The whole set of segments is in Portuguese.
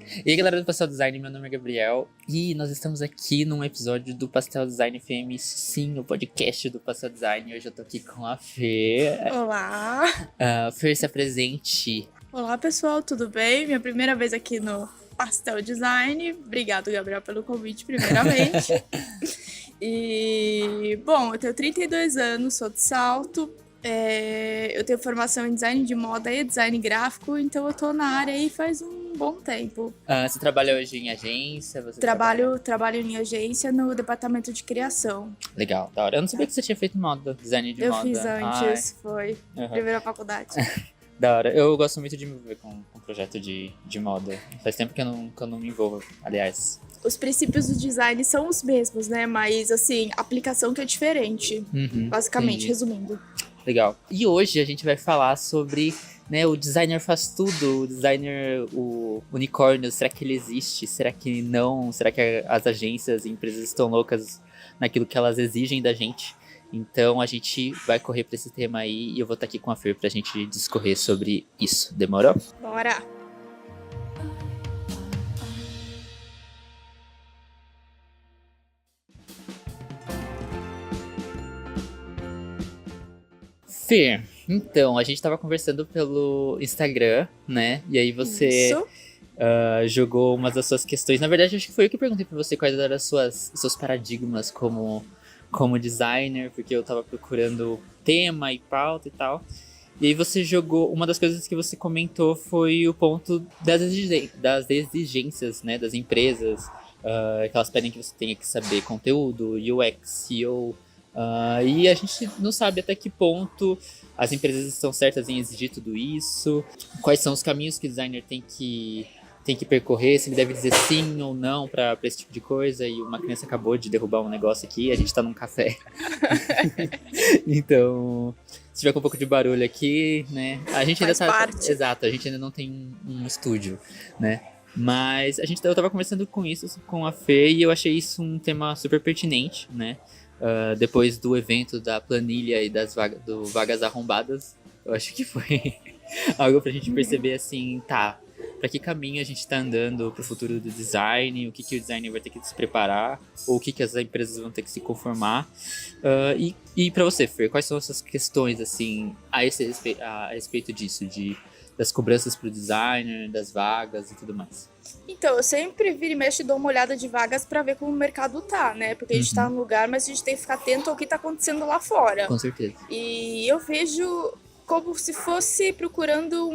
E aí, galera do Pastel Design, meu nome é Gabriel e nós estamos aqui num episódio do Pastel Design FM, sim, o podcast do Pastel Design. Hoje eu tô aqui com a Fê. Olá! Fê, se apresente. Olá, pessoal, tudo bem? Minha primeira vez aqui no Pastel Design. Obrigado, Gabriel, pelo convite, primeiramente. Bom, eu tenho 32 anos, sou de Salto. Eu tenho formação em design de moda e design gráfico, então eu tô na área aí faz um bom tempo. Você trabalha hoje em agência? Trabalho em agência no departamento de criação. Legal, da hora. Eu não sabia que você tinha feito moda, design de moda. Eu fiz antes, foi. Primeira faculdade. Da hora. Eu gosto muito de me envolver com projeto de moda. Faz tempo que eu não me envolvo, aliás. Os princípios do design são os mesmos, né? Mas, assim, a aplicação que é diferente. Basicamente, entendi. Resumindo. Legal. E hoje a gente vai falar sobre, né, o designer faz tudo, o designer, o unicórnio, será que ele existe? Será que não? Será que as agências e empresas estão loucas naquilo que elas exigem da gente? Então a gente vai correr pra esse tema aí e eu vou estar aqui com a Fer pra gente discorrer sobre isso. Demorou? Bora! Fer, então, a gente tava conversando pelo Instagram, né? E aí você jogou umas das suas questões. Na verdade, acho que foi eu que perguntei pra você quais eram os seus paradigmas como designer, porque eu tava procurando tema e pauta e tal. E aí você jogou, uma das coisas que você comentou foi o ponto das exigências, né, das empresas, que elas pedem que você tenha que saber conteúdo, UX, SEO, e a gente não sabe até que ponto as empresas estão certas em exigir tudo isso, quais são os caminhos que o designer tem que percorrer, se ele deve dizer sim ou não pra esse tipo de coisa. E uma criança acabou de derrubar um negócio aqui, a gente tá num café. Então, se tiver com um pouco de barulho aqui, né? A gente Faz ainda tá. parte. Exato, a gente ainda não tem um estúdio, né? Mas eu tava conversando com isso com a Fê e eu achei isso um tema super pertinente, né? Depois do evento da planilha e do Vagas Arrombadas, eu acho que foi algo pra gente perceber assim, tá, pra que caminho a gente tá andando pro futuro do design, o que o designer vai ter que se preparar, ou o que as empresas vão ter que se conformar. E pra você, Fer, quais são essas questões, assim, a respeito disso, das cobranças pro designer, das vagas e tudo mais? Então, eu sempre viro e mexo e dou uma olhada de vagas pra ver como o mercado tá, né? Porque a gente tá num lugar, mas a gente tem que ficar atento ao que tá acontecendo lá fora. Com certeza. E eu vejo como se fosse procurando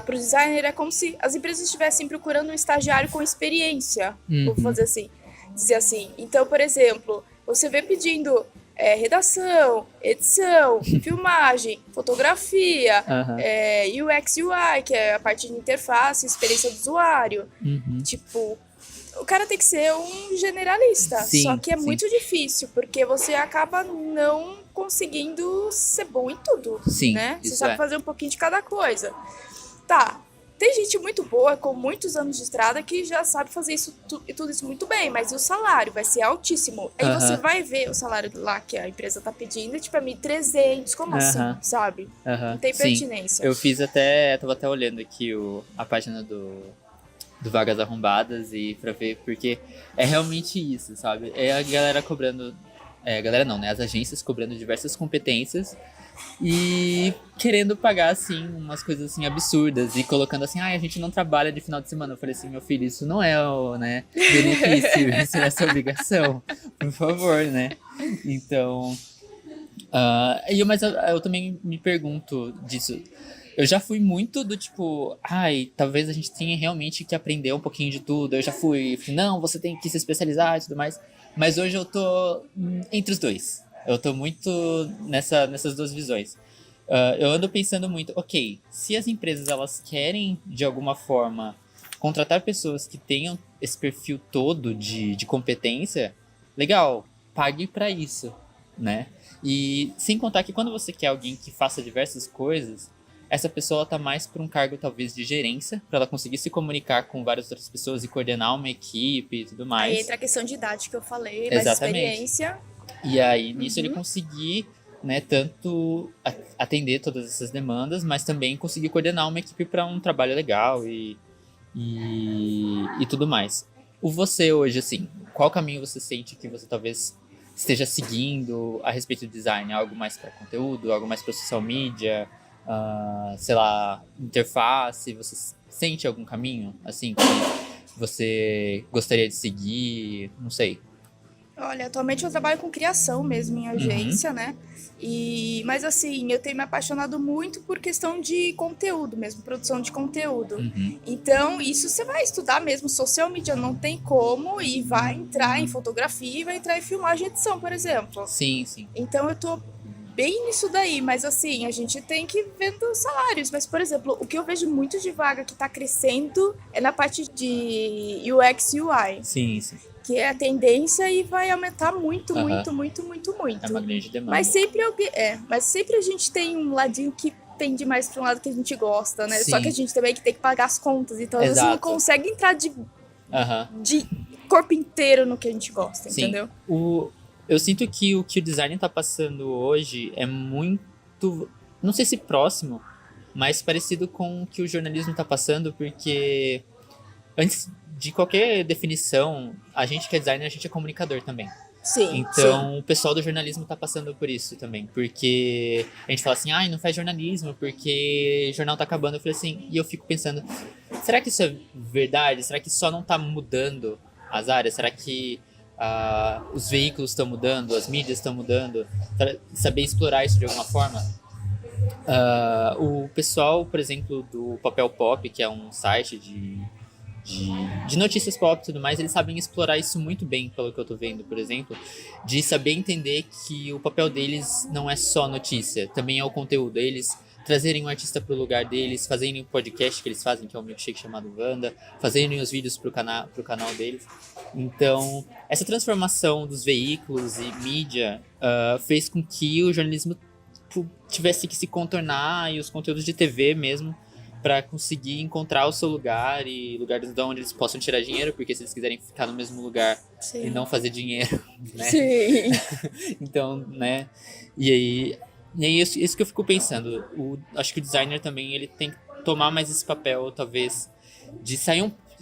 pro designer, é como se as empresas estivessem procurando um estagiário com experiência, vou fazer assim, dizer assim. Então, por exemplo, você vê pedindo redação, edição, filmagem, fotografia, UX, UI, que é a parte de interface, experiência do usuário. Tipo, o cara tem que ser um generalista, Sim, só que é sim. muito difícil, porque você acaba não conseguindo ser bom em tudo, Sim, né? Você isso sabe fazer um pouquinho de cada coisa. Tá, tem gente muito boa, com muitos anos de estrada, que já sabe fazer isso e tudo isso muito bem, mas o salário vai ser altíssimo. Aí você vai ver o salário lá que a empresa tá pedindo, é tipo, é 1.300, como assim, sabe? Não tem pertinência. Sim. Tava até olhando aqui a página do Vagas Arrombadas e pra ver, porque é realmente isso, sabe? É a galera cobrando, a galera não, né? As agências cobrando diversas competências e querendo pagar, assim, umas coisas, assim, absurdas e colocando assim, a gente não trabalha de final de semana. Eu falei assim, meu filho, isso não é o, né, benefício, isso é essa obrigação, por favor, né? Então, mas eu também me pergunto disso. Eu já fui muito do tipo, talvez a gente tenha realmente que aprender um pouquinho de tudo. Eu já fui, não, você tem que se especializar e tudo mais. Mas hoje eu tô entre os dois. Eu tô muito nessas duas visões. Eu ando pensando muito, ok, se as empresas elas querem, de alguma forma, contratar pessoas que tenham esse perfil todo de competência, legal, pague pra isso, né? E sem contar que quando você quer alguém que faça diversas coisas, essa pessoa tá mais por um cargo talvez de gerência, para ela conseguir se comunicar com várias outras pessoas e coordenar uma equipe e tudo mais. Aí entra a questão de idade que eu falei, mais experiência. E aí nisso ele conseguir, né, tanto atender todas essas demandas, mas também conseguir coordenar uma equipe para um trabalho legal e e tudo mais. O você hoje, assim, qual caminho você sente que você talvez esteja seguindo a respeito do design? Algo mais para conteúdo, algo mais para social media, sei lá, interface? Você sente algum caminho, assim, que você gostaria de seguir? Não sei. Olha, atualmente eu trabalho com criação mesmo em agência, né? Mas assim, eu tenho me apaixonado muito por questão de conteúdo mesmo, produção de conteúdo. Então, isso você vai estudar mesmo, social media não tem como, e vai entrar em fotografia, e vai entrar em filmagem e edição, por exemplo. Sim, sim. Então eu tô bem nisso daí, mas assim, a gente tem que ver os salários. Mas, por exemplo, o que eu vejo muito de vaga que tá crescendo é na parte de UX e UI. Sim, sim. Que é a tendência e vai aumentar muito. É uma grande demanda. Mas sempre a gente tem um ladinho que pende mais para um lado que a gente gosta, né? Sim. Só que a gente também tem que pagar as contas, então às vezes não consegue entrar de corpo inteiro no que a gente gosta, sim. Entendeu? Eu sinto que o design tá passando hoje é muito, não sei se próximo, mas parecido com o que o jornalismo tá passando, porque antes de qualquer definição, a gente que é designer, a gente é comunicador também. Sim. Então, o pessoal do jornalismo tá passando por isso também. Porque a gente fala assim, não faz jornalismo, porque o jornal tá acabando. Eu falei assim, e eu fico pensando, será que isso é verdade? Será que só não tá mudando as áreas? Será que os veículos estão mudando, as mídias estão mudando? Saber explorar isso de alguma forma? O pessoal, por exemplo, do Papel Pop, que é um site de notícias pop e tudo mais, eles sabem explorar isso muito bem, pelo que eu tô vendo, por exemplo, de saber entender que o papel deles não é só notícia, também é o conteúdo, eles trazerem um artista pro lugar deles, fazerem o podcast que eles fazem, que é um milkshake chamado Wanda, fazerem os vídeos pro canal deles. Então, essa transformação dos veículos e mídia fez com que o jornalismo tivesse que se contornar, e os conteúdos de TV mesmo, para conseguir encontrar o seu lugar e lugares de onde eles possam tirar dinheiro, porque se eles quiserem ficar no mesmo lugar Sim. e não fazer dinheiro, né? Sim. Então, né? E aí isso que eu fico pensando. Acho que o designer também ele tem que tomar mais esse papel, talvez, de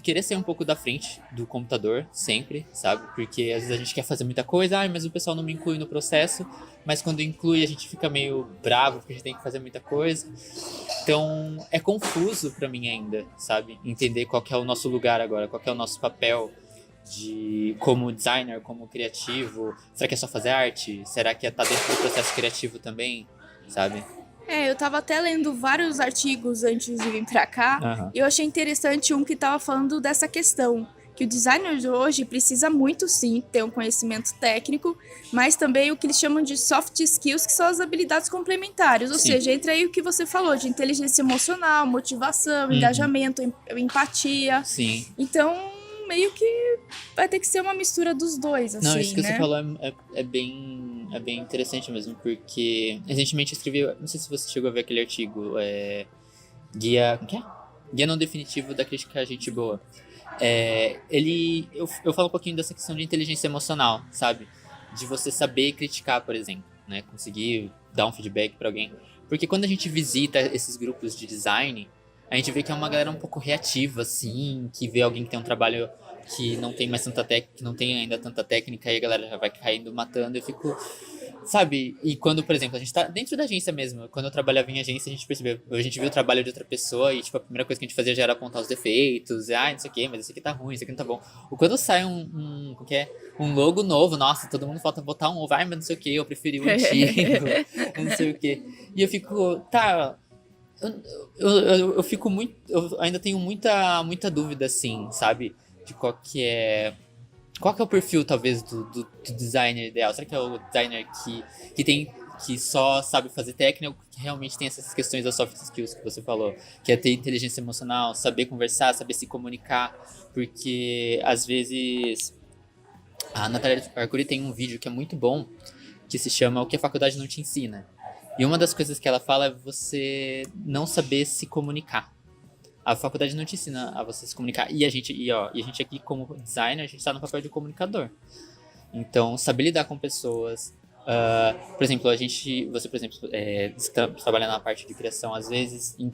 querer sair um pouco da frente do computador, sempre, sabe? Porque às vezes a gente quer fazer muita coisa, mas o pessoal não me inclui no processo, mas quando inclui a gente fica meio bravo, porque a gente tem que fazer muita coisa. Então, é confuso pra mim ainda, sabe? Entender qual que é o nosso lugar agora, qual que é o nosso papel como designer, como criativo. Será que é só fazer arte? Será que é estar dentro do processo criativo também, sabe? Eu tava até lendo vários artigos antes de vir pra cá, e eu achei interessante um que tava falando dessa questão, que o designer de hoje precisa muito, sim, ter um conhecimento técnico, mas também o que eles chamam de soft skills, que são as habilidades complementares, ou seja, entra aí o que você falou, de inteligência emocional, motivação, engajamento, empatia. Sim. Então, meio que vai ter que ser uma mistura dos dois, assim, Não, isso que né? você falou é bem interessante mesmo, porque recentemente eu escrevi, não sei se você chegou a ver aquele artigo, Guia Não Definitivo da Crítica à Gente Boa. Eu falo um pouquinho dessa questão de inteligência emocional, sabe? De você saber criticar, por exemplo, né? Conseguir dar um feedback pra alguém. Porque quando a gente visita esses grupos de design, a gente vê que é uma galera um pouco reativa, assim, que vê alguém que tem um trabalho que não tem mais tanta técnica, que não tem ainda tanta técnica, e a galera já vai caindo, matando. Eu fico, sabe? E quando, por exemplo, a gente tá dentro da agência mesmo, quando eu trabalhava em agência, a gente viu o trabalho de outra pessoa e, tipo, a primeira coisa que a gente fazia já era apontar os defeitos, não sei o que, mas esse aqui tá ruim, esse aqui não tá bom. Ou quando sai um logo novo, nossa, todo mundo falta botar um ovo, mas não sei o que, eu preferi o antigo, não sei o que. E eu fico, tá... Eu fico muito... Eu ainda tenho muita dúvida, assim, sabe? De qual que é o perfil, talvez, do designer ideal. Será que é o designer que só sabe fazer técnica, ou que realmente tem essas questões das soft skills que você falou? Que é ter inteligência emocional, saber conversar, saber se comunicar. Porque, às vezes... A Natália Arcuri tem um vídeo que é muito bom, que se chama O que a Faculdade Não Te Ensina. E uma das coisas que ela fala é você não saber se comunicar. A faculdade não te ensina a você se comunicar. E a gente aqui como designer, a gente tá no papel de comunicador. Então, saber lidar com pessoas, Por exemplo, você, por exemplo, trabalha na parte de criação, às vezes, em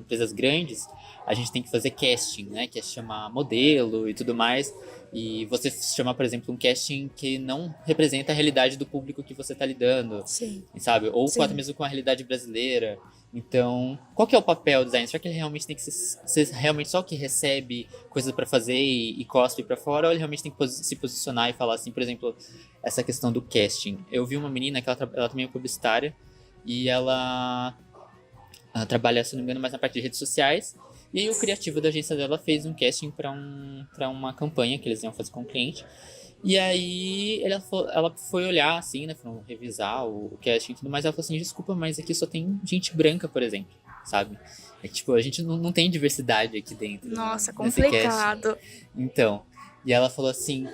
empresas grandes, a gente tem que fazer casting, né? Que é chamar modelo e tudo mais. E você chama, por exemplo, um casting que não representa a realidade do público que você está lidando, Sim. sabe? Ou Sim. até mesmo com a realidade brasileira. Então, qual que é o papel do designer? Será que ele realmente tem que ser realmente só o que recebe coisas para fazer e cospe para fora? Ou ele realmente tem que se posicionar e falar assim, por exemplo, essa questão do casting? Eu vi uma menina que ela também é publicitária e ela trabalha, se não me engano, mais na parte de redes sociais. E aí o criativo da agência dela fez um casting para uma campanha que eles iam fazer com o cliente. E aí ela foi olhar, assim, né? Foram revisar o casting e tudo mais. Ela falou assim, desculpa, mas aqui só tem gente branca, por exemplo, sabe? É que, tipo, a gente não tem diversidade aqui dentro. Nossa, nesse complicado. casting. Então, e ela falou assim,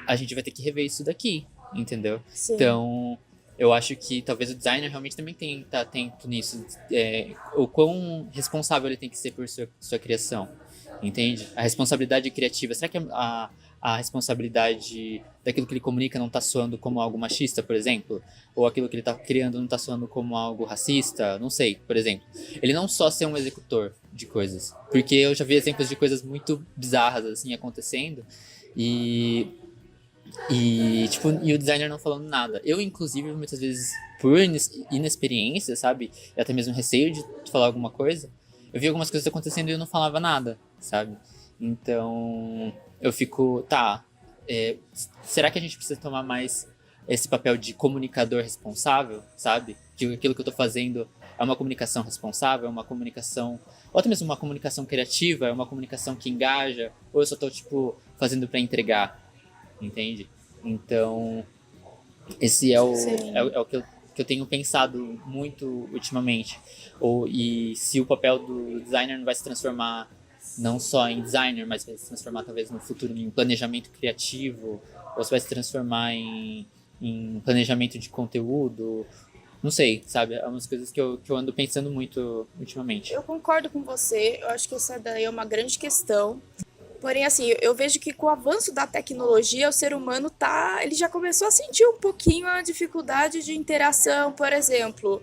a gente vai ter que rever isso daqui, entendeu? Sim. Então, eu acho que talvez o designer realmente também tem que estar atento nisso. O quão responsável ele tem que ser por sua criação, entende? A responsabilidade criativa. Será que a responsabilidade daquilo que ele comunica não está soando como algo machista, por exemplo? Ou aquilo que ele está criando não está soando como algo racista? Não sei, por exemplo. Ele não só ser um executor de coisas. Porque eu já vi exemplos de coisas muito bizarras, assim, acontecendo. E o designer não falando nada. Eu, inclusive, muitas vezes, por inexperiência, sabe? E até mesmo receio de falar alguma coisa, eu vi algumas coisas acontecendo e eu não falava nada, sabe? Então, eu fico, será que a gente precisa tomar mais esse papel de comunicador responsável, sabe? De aquilo que eu tô fazendo é uma comunicação responsável, é uma comunicação, ou até mesmo uma comunicação criativa, é uma comunicação que engaja, ou eu só tô, fazendo pra entregar, entende? Então, esse é o que eu tenho pensado muito ultimamente. E se o papel do designer não vai se transformar não só em designer, mas vai se transformar talvez no futuro em planejamento criativo, ou se vai se transformar em planejamento de conteúdo, não sei, sabe? É umas coisas que eu ando pensando muito ultimamente. Eu concordo com você, eu acho que essa daí é uma grande questão. Porém, assim, eu vejo que com o avanço da tecnologia, o ser humano ele já começou a sentir um pouquinho a dificuldade de interação, por exemplo.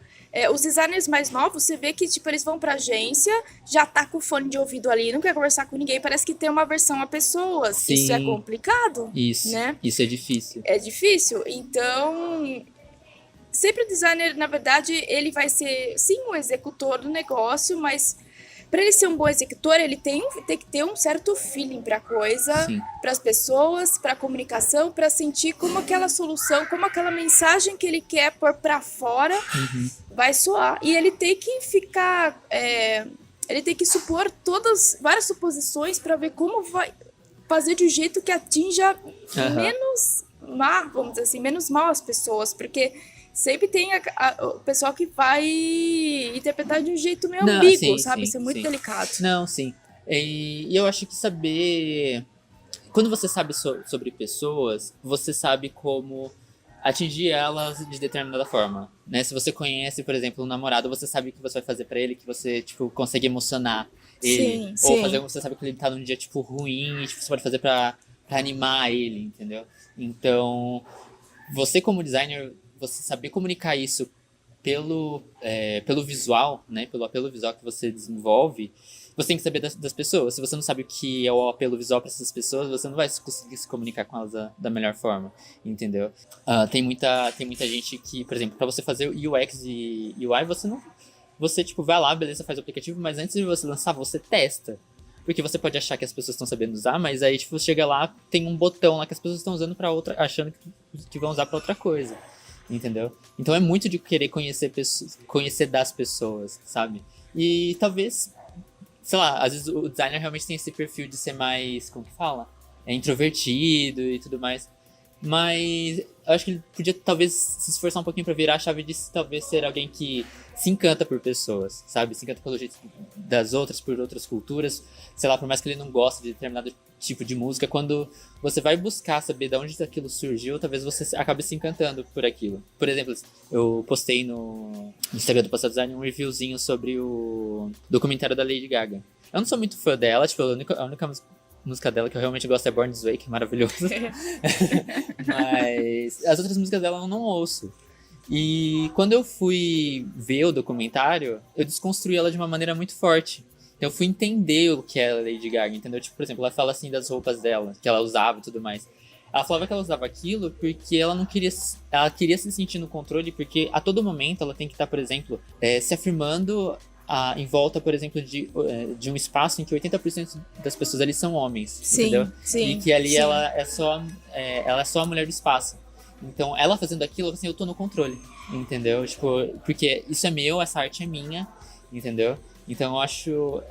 Os designers mais novos, você vê que, eles vão pra agência, já tá com o fone de ouvido ali, não quer conversar com ninguém, parece que tem uma aversão a pessoas. Sim, isso é complicado, isso, né? Isso é difícil. É difícil, então... Sempre o designer, na verdade, ele vai ser, sim, um executor do negócio, mas... Para ele ser um bom executor, ele tem que ter um certo feeling para a coisa, para as pessoas, para a comunicação, para sentir como aquela solução, como aquela mensagem que ele quer pôr para fora vai soar. E ele tem que ficar... ele tem que supor várias suposições para ver como vai fazer de um jeito que atinja menos mal, vamos dizer assim, menos mal as pessoas, porque... Sempre tem o pessoal que vai interpretar de um jeito meio ambíguo, sabe? Isso é muito delicado. Não, sim. E eu acho que saber... Quando você sabe sobre pessoas, você sabe como atingir elas de determinada forma, né? Se você conhece, por exemplo, um namorado, você sabe o que você vai fazer pra ele, que você, consegue emocionar ele. Sim. Ou você sabe que ele tá num dia, ruim, e você pode fazer pra animar ele, entendeu? Então, você como designer... Você saber comunicar isso pelo visual, né? Pelo apelo visual que você desenvolve, você tem que saber das pessoas. Se você não sabe o que é o apelo visual para essas pessoas, você não vai conseguir se comunicar com elas da melhor forma, entendeu? Tem muita gente que, por exemplo, para você fazer UX e UI, você vai lá, beleza, faz o aplicativo, mas antes de você lançar, você testa. Porque você pode achar que as pessoas estão sabendo usar, mas aí, chega lá, tem um botão lá que as pessoas estão usando para outra, achando que vão usar para outra coisa. Entendeu? Então é muito de querer conhecer das pessoas, sabe? E talvez, sei lá, às vezes o designer realmente tem esse perfil de ser mais, como que fala? Introvertido e tudo mais. Mas eu acho que ele podia talvez se esforçar um pouquinho pra virar a chave de talvez ser alguém que se encanta por pessoas, sabe? Se encanta pelo jeito das outras, por outras culturas. Sei lá, por mais que ele não goste de determinado tipo de música, quando você vai buscar saber de onde aquilo surgiu, talvez você acabe se encantando por aquilo. Por exemplo, eu postei no Instagram do Passado Design um reviewzinho sobre o documentário da Lady Gaga. Eu não sou muito fã dela, a única música dela que eu realmente gosto é Born This Way, que é maravilhoso. Mas as outras músicas dela eu não ouço. E quando eu fui ver o documentário, eu desconstruí ela de uma maneira muito forte. Então eu fui entender o que é a Lady Gaga, entendeu? Tipo, por exemplo, ela fala assim das roupas dela, que ela usava e tudo mais. Ela falava que ela usava aquilo porque ela não queria... Ela queria se sentir no controle, porque a todo momento ela tem que estar, por exemplo, se afirmando em volta, por exemplo, de um espaço em que 80% das pessoas ali são homens, Sim, entendeu? sim. E que ali sim. ela é só a mulher do espaço. Então, ela fazendo aquilo, assim, eu tô no controle, entendeu? Tipo, porque isso é meu, essa arte é minha, entendeu? Então, eu acho...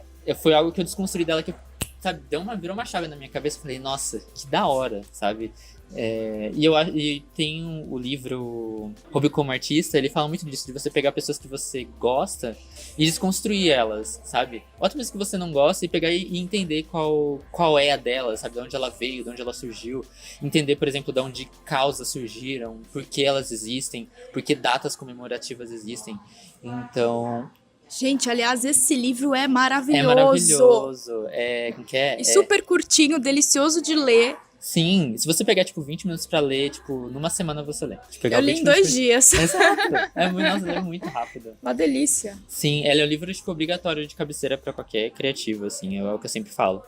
Foi algo que eu desconstruí dela, que, sabe, virou uma chave na minha cabeça. Eu falei, nossa, que da hora, sabe? E tem o livro Hobby como Artista, ele fala muito disso, de você pegar pessoas que você gosta e desconstruir elas, sabe? Outras pessoas que você não gosta e pegar e entender qual é a dela, sabe? De onde ela veio, de onde ela surgiu. Entender, por exemplo, de onde causas surgiram, por que elas existem, por que datas comemorativas existem. Então... Gente, aliás, esse livro é maravilhoso. É maravilhoso. Como que é? E super curtinho, delicioso de ler. Sim, se você pegar, tipo, 20 minutos pra ler, tipo, numa semana você lê. Eu li em 2 dias. Exato. Nossa, é muito rápido. Uma delícia. Sim, ele é um livro, tipo, obrigatório de cabeceira pra qualquer criativo, assim, é o que eu sempre falo.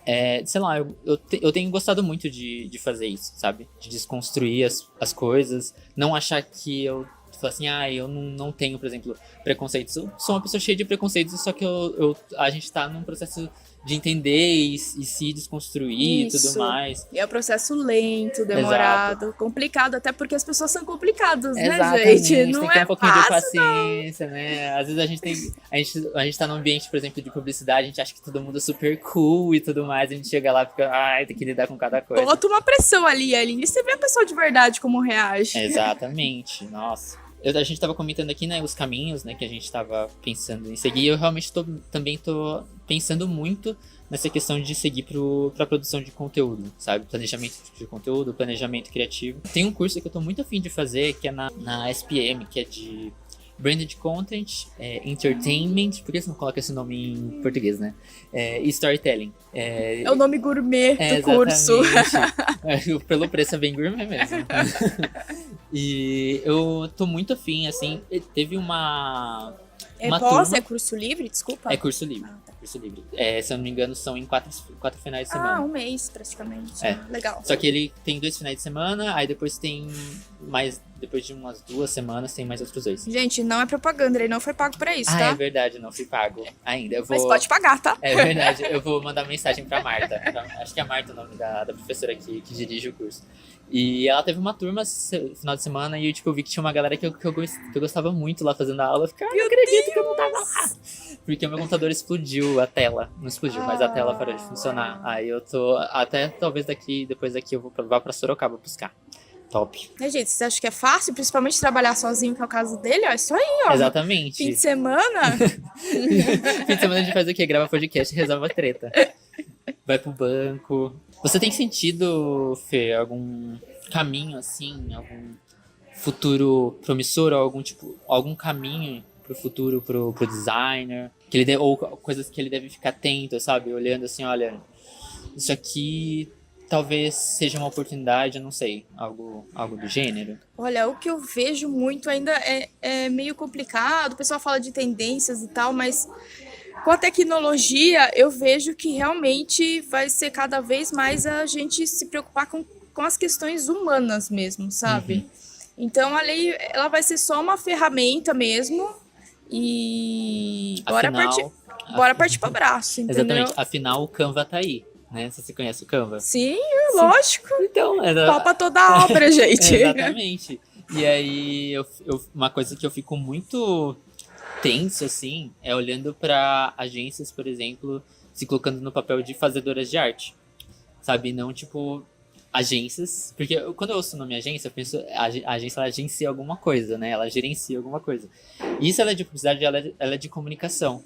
Sei lá, eu tenho gostado muito de fazer isso, sabe? De desconstruir as coisas, não achar que eu... Falar assim, eu não tenho, por exemplo, preconceitos. Eu sou uma pessoa cheia de preconceitos, só que a gente tá num processo de entender e se desconstruir e tudo mais. E é um processo lento, demorado, complicado, até porque as pessoas são complicadas, exatamente, né, gente? Não tem que ter é um pouquinho fácil, de paciência, né? Às vezes a gente tá num ambiente, por exemplo, de publicidade, a gente acha que todo mundo é super cool e tudo mais, a gente chega lá e fica, tem que lidar com cada coisa. Bota uma pressão ali, Aline, e você vê a pessoa de verdade como reage. Exatamente, nossa. A gente tava comentando aqui, né, os caminhos, né, que a gente tava pensando em seguir. Eu realmente também tô pensando muito nessa questão de seguir pra produção de conteúdo, sabe? Planejamento de conteúdo, planejamento criativo. Tem um curso que eu tô muito afim de fazer, que é na SPM, que é de Branded Content, Entertainment, por que você não coloca esse nome em português, né? E Storytelling. É o nome gourmet do curso. Pelo preço é bem gourmet mesmo. E eu tô muito afim, assim, teve uma turma... É curso livre? Desculpa. É curso livre. Tá. Curso livre. Se eu não me engano, são em 4 finais de semana. Um mês, praticamente. Legal. Só que ele tem 2 finais de semana, aí depois tem mais... Depois de umas 2 semanas, tem mais outros 2. Gente, não é propaganda, ele não foi pago pra isso, tá? É verdade, não fui pago ainda. Mas pode pagar, tá? É verdade, eu vou mandar mensagem pra Marta. Acho que é a Marta o nome da professora que dirige o curso. E ela teve uma turma no final de semana e eu vi que tinha uma galera que eu gostava muito lá fazendo a aula. Eu fiquei, não acredito que eu não tava lá. Porque o meu computador explodiu, a tela. Não explodiu, mas a tela parou de funcionar. Aí eu tô, até talvez depois daqui eu vou pra Sorocaba buscar. Top. Gente, você acha que é fácil? Principalmente trabalhar sozinho, que é o caso dele? Ó, é isso aí, ó. Exatamente. Fim de semana? Fim de semana a gente faz o quê? Grava podcast e resolve a treta. Vai pro banco. Você tem sentido, Fê, algum caminho, assim, algum futuro promissor, ou algum caminho pro futuro, pro designer? Ou coisas que ele deve ficar atento, sabe? Olhando assim, olha, isso aqui... Talvez seja uma oportunidade, eu não sei, algo do gênero. Olha, o que eu vejo muito ainda é meio complicado, o pessoal fala de tendências e tal, mas com a tecnologia eu vejo que realmente vai ser cada vez mais a gente se preocupar com as questões humanas mesmo, sabe? Uhum. Então a lei, ela vai ser só uma ferramenta mesmo e bora partir para o braço, entendeu? Exatamente, afinal o Canva tá aí. Né? Você conhece o Canva? Sim, lógico. Então, topa toda a obra, gente. Exatamente. E aí, uma coisa que eu fico muito tenso, assim, é olhando para agências, por exemplo, se colocando no papel de fazedoras de arte. Sabe? Não, tipo, agências. Porque quando eu ouço o nome agência, eu penso, a agência, ela agencia alguma coisa, né? Ela gerencia alguma coisa. E isso, ela é de publicidade, ela é de comunicação.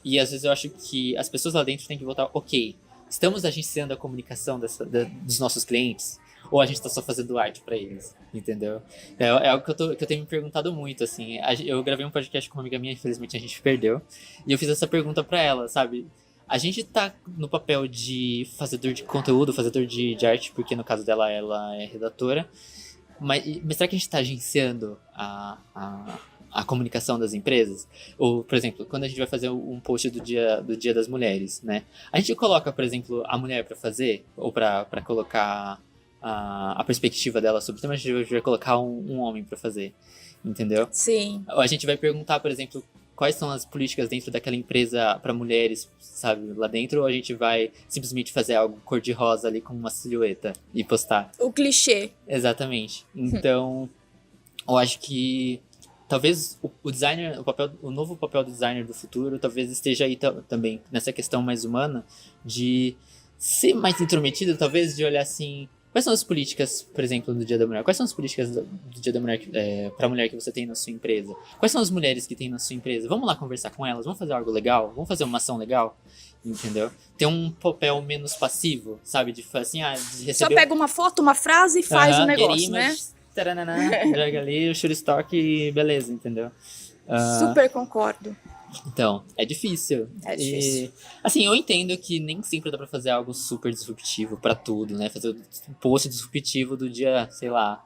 E às vezes eu acho que as pessoas lá dentro têm que voltar, ok, estamos agenciando a comunicação dos nossos clientes? Ou a gente está só fazendo arte para eles? Entendeu? É algo que eu tenho me perguntado muito, assim. Eu gravei um podcast com uma amiga minha, infelizmente a gente perdeu. E eu fiz essa pergunta para ela, sabe? A gente tá no papel de fazedor de conteúdo, fazedor de arte, porque no caso dela, ela é redatora. Mas será que a gente está agenciando a comunicação das empresas? Ou, por exemplo, quando a gente vai fazer um post do dia das mulheres, né? A gente coloca, por exemplo, a mulher para fazer, ou para colocar a perspectiva dela sobre o tema, a gente vai colocar um homem para fazer, entendeu? Sim. Ou a gente vai perguntar, por exemplo, quais são as políticas dentro daquela empresa para mulheres, sabe, lá dentro, ou a gente vai simplesmente fazer algo cor-de-rosa ali com uma silhueta e postar? O clichê. Exatamente. Então, eu acho que talvez o designer, o novo papel do designer do futuro, talvez esteja aí também nessa questão mais humana de ser mais intrometido, talvez de olhar assim, quais são as políticas, por exemplo, do Dia da Mulher? Quais são as políticas do Dia da Mulher para a mulher que você tem na sua empresa? Quais são as mulheres que tem na sua empresa? Vamos lá conversar com elas, vamos fazer algo legal, vamos fazer uma ação legal, entendeu? Ter um papel menos passivo, sabe? De assim, de receber... Só pega uma foto, uma frase e faz o negócio, né? Taranana, joga ali o shutstock e beleza, entendeu? Super concordo. Então, é difícil. É difícil. E, assim, eu entendo que nem sempre dá pra fazer algo super disruptivo pra tudo, né? Fazer um post disruptivo do dia, sei lá,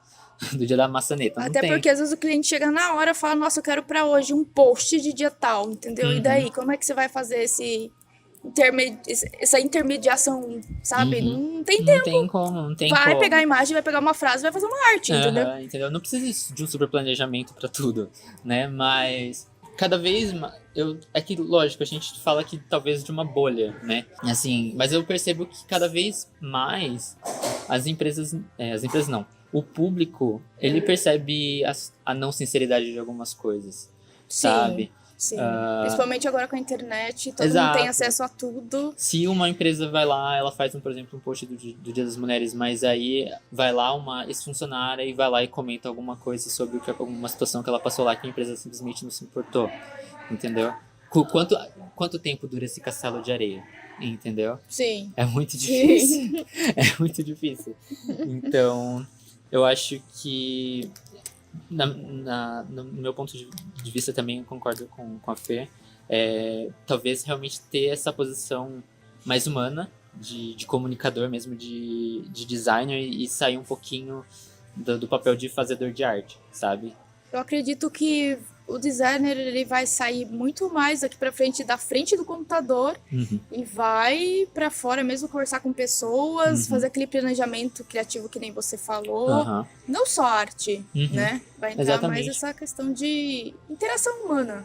do dia da maçaneta. Não Até tem. porque às vezes o cliente chega na hora e fala, nossa, eu quero pra hoje um post de dia tal, entendeu? E daí, como é que você vai fazer essa intermediação, sabe? Não tem tempo. Não tem como, não tem vai como. pegar a imagem, vai pegar uma frase, vai fazer uma arte, entendeu? Não precisa de um super planejamento pra tudo, né? Mas cada vez mais... É que, lógico, a gente fala que talvez de uma bolha, né? Assim, mas eu percebo que cada vez mais as empresas não. O público, ele percebe a não sinceridade de algumas coisas, sabe? Sim, principalmente agora com a internet, todo Exato. mundo tem acesso a tudo. Se uma empresa vai lá, ela faz, por exemplo, um post do Dia das Mulheres, mas aí vai lá uma ex-funcionária e vai lá e comenta alguma coisa sobre alguma situação que ela passou lá que a empresa simplesmente não se importou, entendeu? Quanto tempo dura esse castelo de areia, entendeu? Sim. É muito difícil. É muito difícil. Então, eu acho que no meu ponto de vista também eu concordo com a Fê, talvez realmente ter essa posição mais humana de comunicador mesmo, de designer, e sair um pouquinho do papel de fazedor de arte, sabe? Eu acredito que o designer ele vai sair muito mais daqui pra frente da frente do computador e vai pra fora mesmo conversar com pessoas, fazer aquele planejamento criativo que nem você falou. Não só arte, né? Vai entrar Exatamente. mais essa questão de interação humana.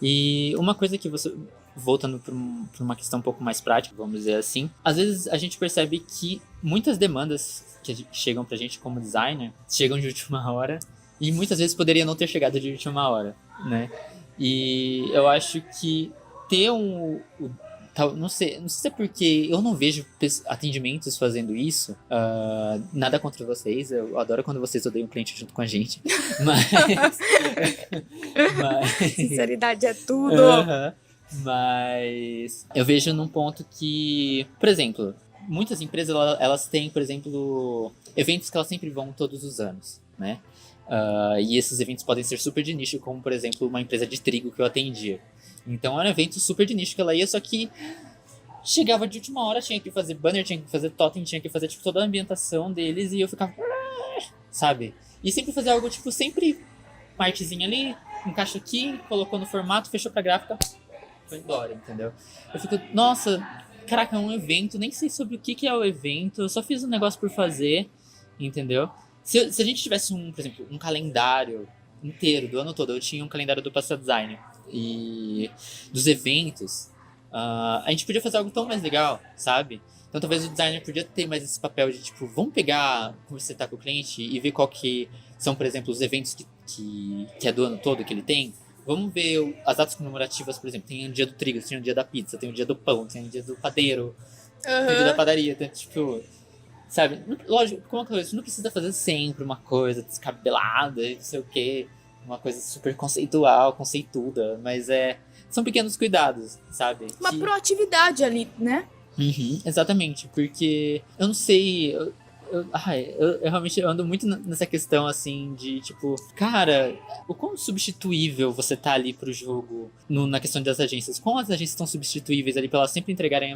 E uma coisa que você... Voltando para uma questão um pouco mais prática, vamos dizer assim, às vezes a gente percebe que muitas demandas que chegam pra gente como designer chegam de última hora, e muitas vezes poderia não ter chegado de última hora, né? E eu acho que ter não sei se é porque eu não vejo atendimentos fazendo isso. Nada contra vocês, eu adoro quando vocês odeiam o cliente junto com a gente. Mas... Sinceridade é tudo. Mas eu vejo num ponto que, por exemplo, muitas empresas elas têm, por exemplo, eventos que elas sempre vão todos os anos, né? E esses eventos podem ser super de nicho, como por exemplo uma empresa de trigo que eu atendia. Então era um evento super de nicho que ela ia, só que chegava de última hora, tinha que fazer banner, tinha que fazer totem, tinha que fazer tipo toda a ambientação deles, e eu ficava, sabe? E sempre fazer algo tipo, sempre uma artezinha ali, encaixa aqui, colocou no formato, fechou pra gráfica, foi embora, entendeu? Eu fico, nossa, caraca, é um evento, nem sei sobre o que é o evento, eu só fiz um negócio por fazer, entendeu? Se a gente tivesse por exemplo, um calendário inteiro do ano todo, eu tinha um calendário do Pastel Design e dos eventos, a gente podia fazer algo tão mais legal, sabe? Então talvez o designer podia ter mais esse papel de tipo, vamos pegar, conversar com o cliente e ver qual que são, por exemplo, os eventos que é do ano todo que ele tem. Vamos ver as datas comemorativas, por exemplo, tem o dia do trigo, tem o dia da pizza, tem o dia do pão, tem o dia do padeiro, tem o dia da padaria, tem, tipo, sabe? Lógico, como a gente não precisa fazer sempre uma coisa descabelada, não sei o quê, uma coisa super conceituada, mas são pequenos cuidados, sabe? Uma proatividade ali, né? Exatamente, porque eu não sei, eu realmente ando muito nessa questão, assim, de, tipo, cara, o quão substituível você tá ali pro jogo na questão das agências. Como as agências estão substituíveis ali pra elas sempre entregarem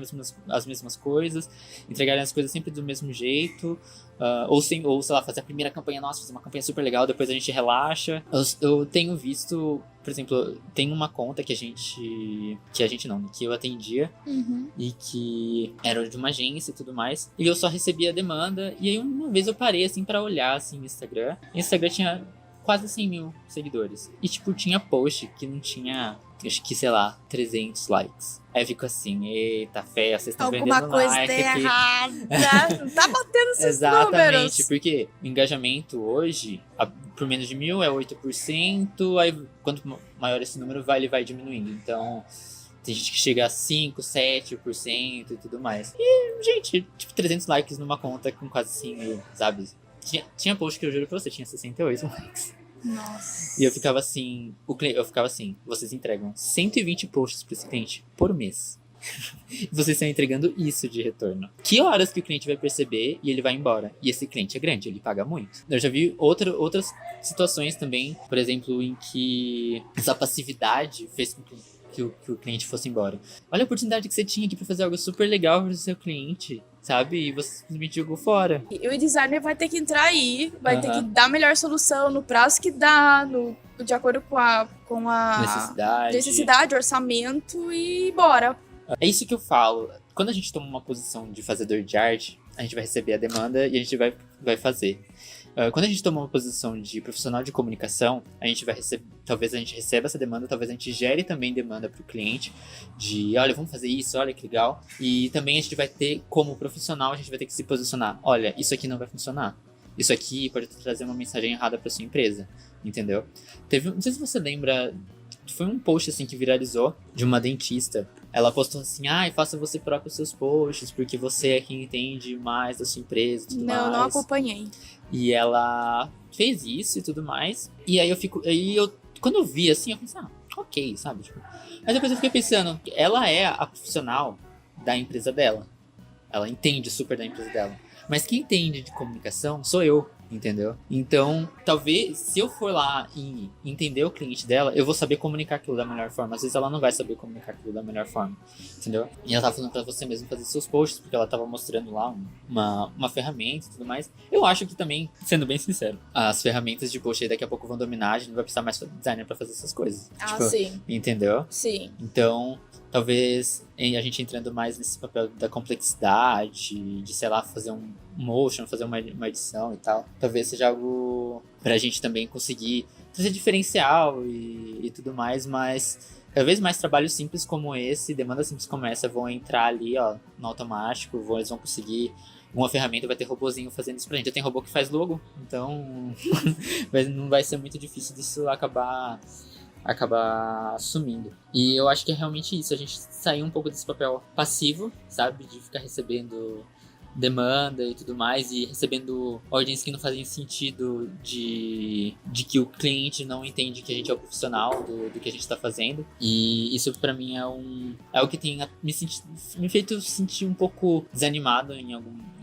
as mesmas coisas, entregarem as coisas sempre do mesmo jeito. Ou sei lá, fazer a primeira campanha, nossa, fazer uma campanha super legal, depois a gente relaxa. Eu tenho visto, por exemplo, tem uma conta que eu atendia, e que era de uma agência e tudo mais, e eu só recebia a demanda, e aí uma vez eu parei, assim, pra olhar, assim, no Instagram, e o Instagram tinha quase 100 mil seguidores, e, tipo, tinha post que não tinha, acho que, sei lá, 300 likes. Aí eu fico assim, eita, fé, vocês estão vendendo like alguma coisa errada, não tá batendo esses Exatamente, números. porque o engajamento hoje, por menos de 1.000 é 8%, aí quanto maior esse número vai, ele vai diminuindo. Então, tem gente que chega a 5%, 7% e tudo mais. E, gente, tipo, 300 likes numa conta com quase 100 mil, sabe? Tinha post que eu juro pra você, tinha 68 likes. Nossa. E eu ficava assim, vocês entregam 120 posts pra esse cliente por mês. E vocês estão entregando isso de retorno. Que horas que o cliente vai perceber e ele vai embora? E esse cliente é grande, ele paga muito. Eu já vi outras situações também, por exemplo, em que essa passividade fez com que o cliente fosse embora. Olha a oportunidade que você tinha aqui pra fazer algo super legal pro seu cliente, sabe? E você simplesmente jogou fora. E o designer vai ter que entrar aí, vai ter que dar a melhor solução no prazo que dá, de acordo com a necessidade, orçamento e bora. É isso que eu falo. Quando a gente toma uma posição de fazedor de arte, a gente vai receber a demanda e a gente vai fazer. Quando a gente toma uma posição de profissional de comunicação, a gente vai receber, talvez a gente receba essa demanda, talvez a gente gere também demanda para o cliente de, olha, vamos fazer isso, olha que legal. E também a gente vai ter, como profissional, a gente vai ter que se posicionar. Olha, isso aqui não vai funcionar. Isso aqui pode trazer uma mensagem errada para sua empresa, entendeu? Não sei se você lembra, foi um post assim que viralizou de uma dentista. Ela postou assim, faça você próprio os seus posts, porque você é quem entende mais da sua empresa e tudo mais. Não acompanhei. E ela fez isso e tudo mais. E aí quando eu vi assim, eu pensei, ok, sabe? Tipo, mas depois eu fiquei pensando, ela é a profissional da empresa dela. Ela entende super da empresa dela. Mas quem entende de comunicação sou eu, entendeu? Então, talvez, se eu for lá e entender o cliente dela, eu vou saber comunicar aquilo da melhor forma. Às vezes ela não vai saber comunicar aquilo da melhor forma, entendeu? E ela tava falando pra você mesmo fazer seus posts, porque ela tava mostrando lá uma ferramenta e tudo mais. Eu acho que também, sendo bem sincero, as ferramentas de post aí daqui a pouco vão dominar, a gente não vai precisar mais de designer pra fazer essas coisas. Sim. Entendeu? Sim. Então, talvez a gente entrando mais nesse papel da complexidade, de, sei lá, fazer um motion, fazer uma edição e tal, talvez seja algo pra gente também conseguir trazer diferencial e tudo mais, mas cada vez mais trabalhos simples como esse, demandas simples como essa vão entrar ali, ó, no automático, eles vão conseguir. Uma ferramenta vai ter robozinho fazendo isso pra gente. Já tem robô que faz logo, então não vai ser muito difícil disso acabar sumindo. E eu acho que é realmente isso, a gente sair um pouco desse papel passivo, sabe? De ficar recebendo demanda e tudo mais, e recebendo ordens que não fazem sentido de que o cliente não entende que a gente é o profissional do que a gente tá fazendo. E isso pra mim é o que tem me feito sentir um pouco desanimado em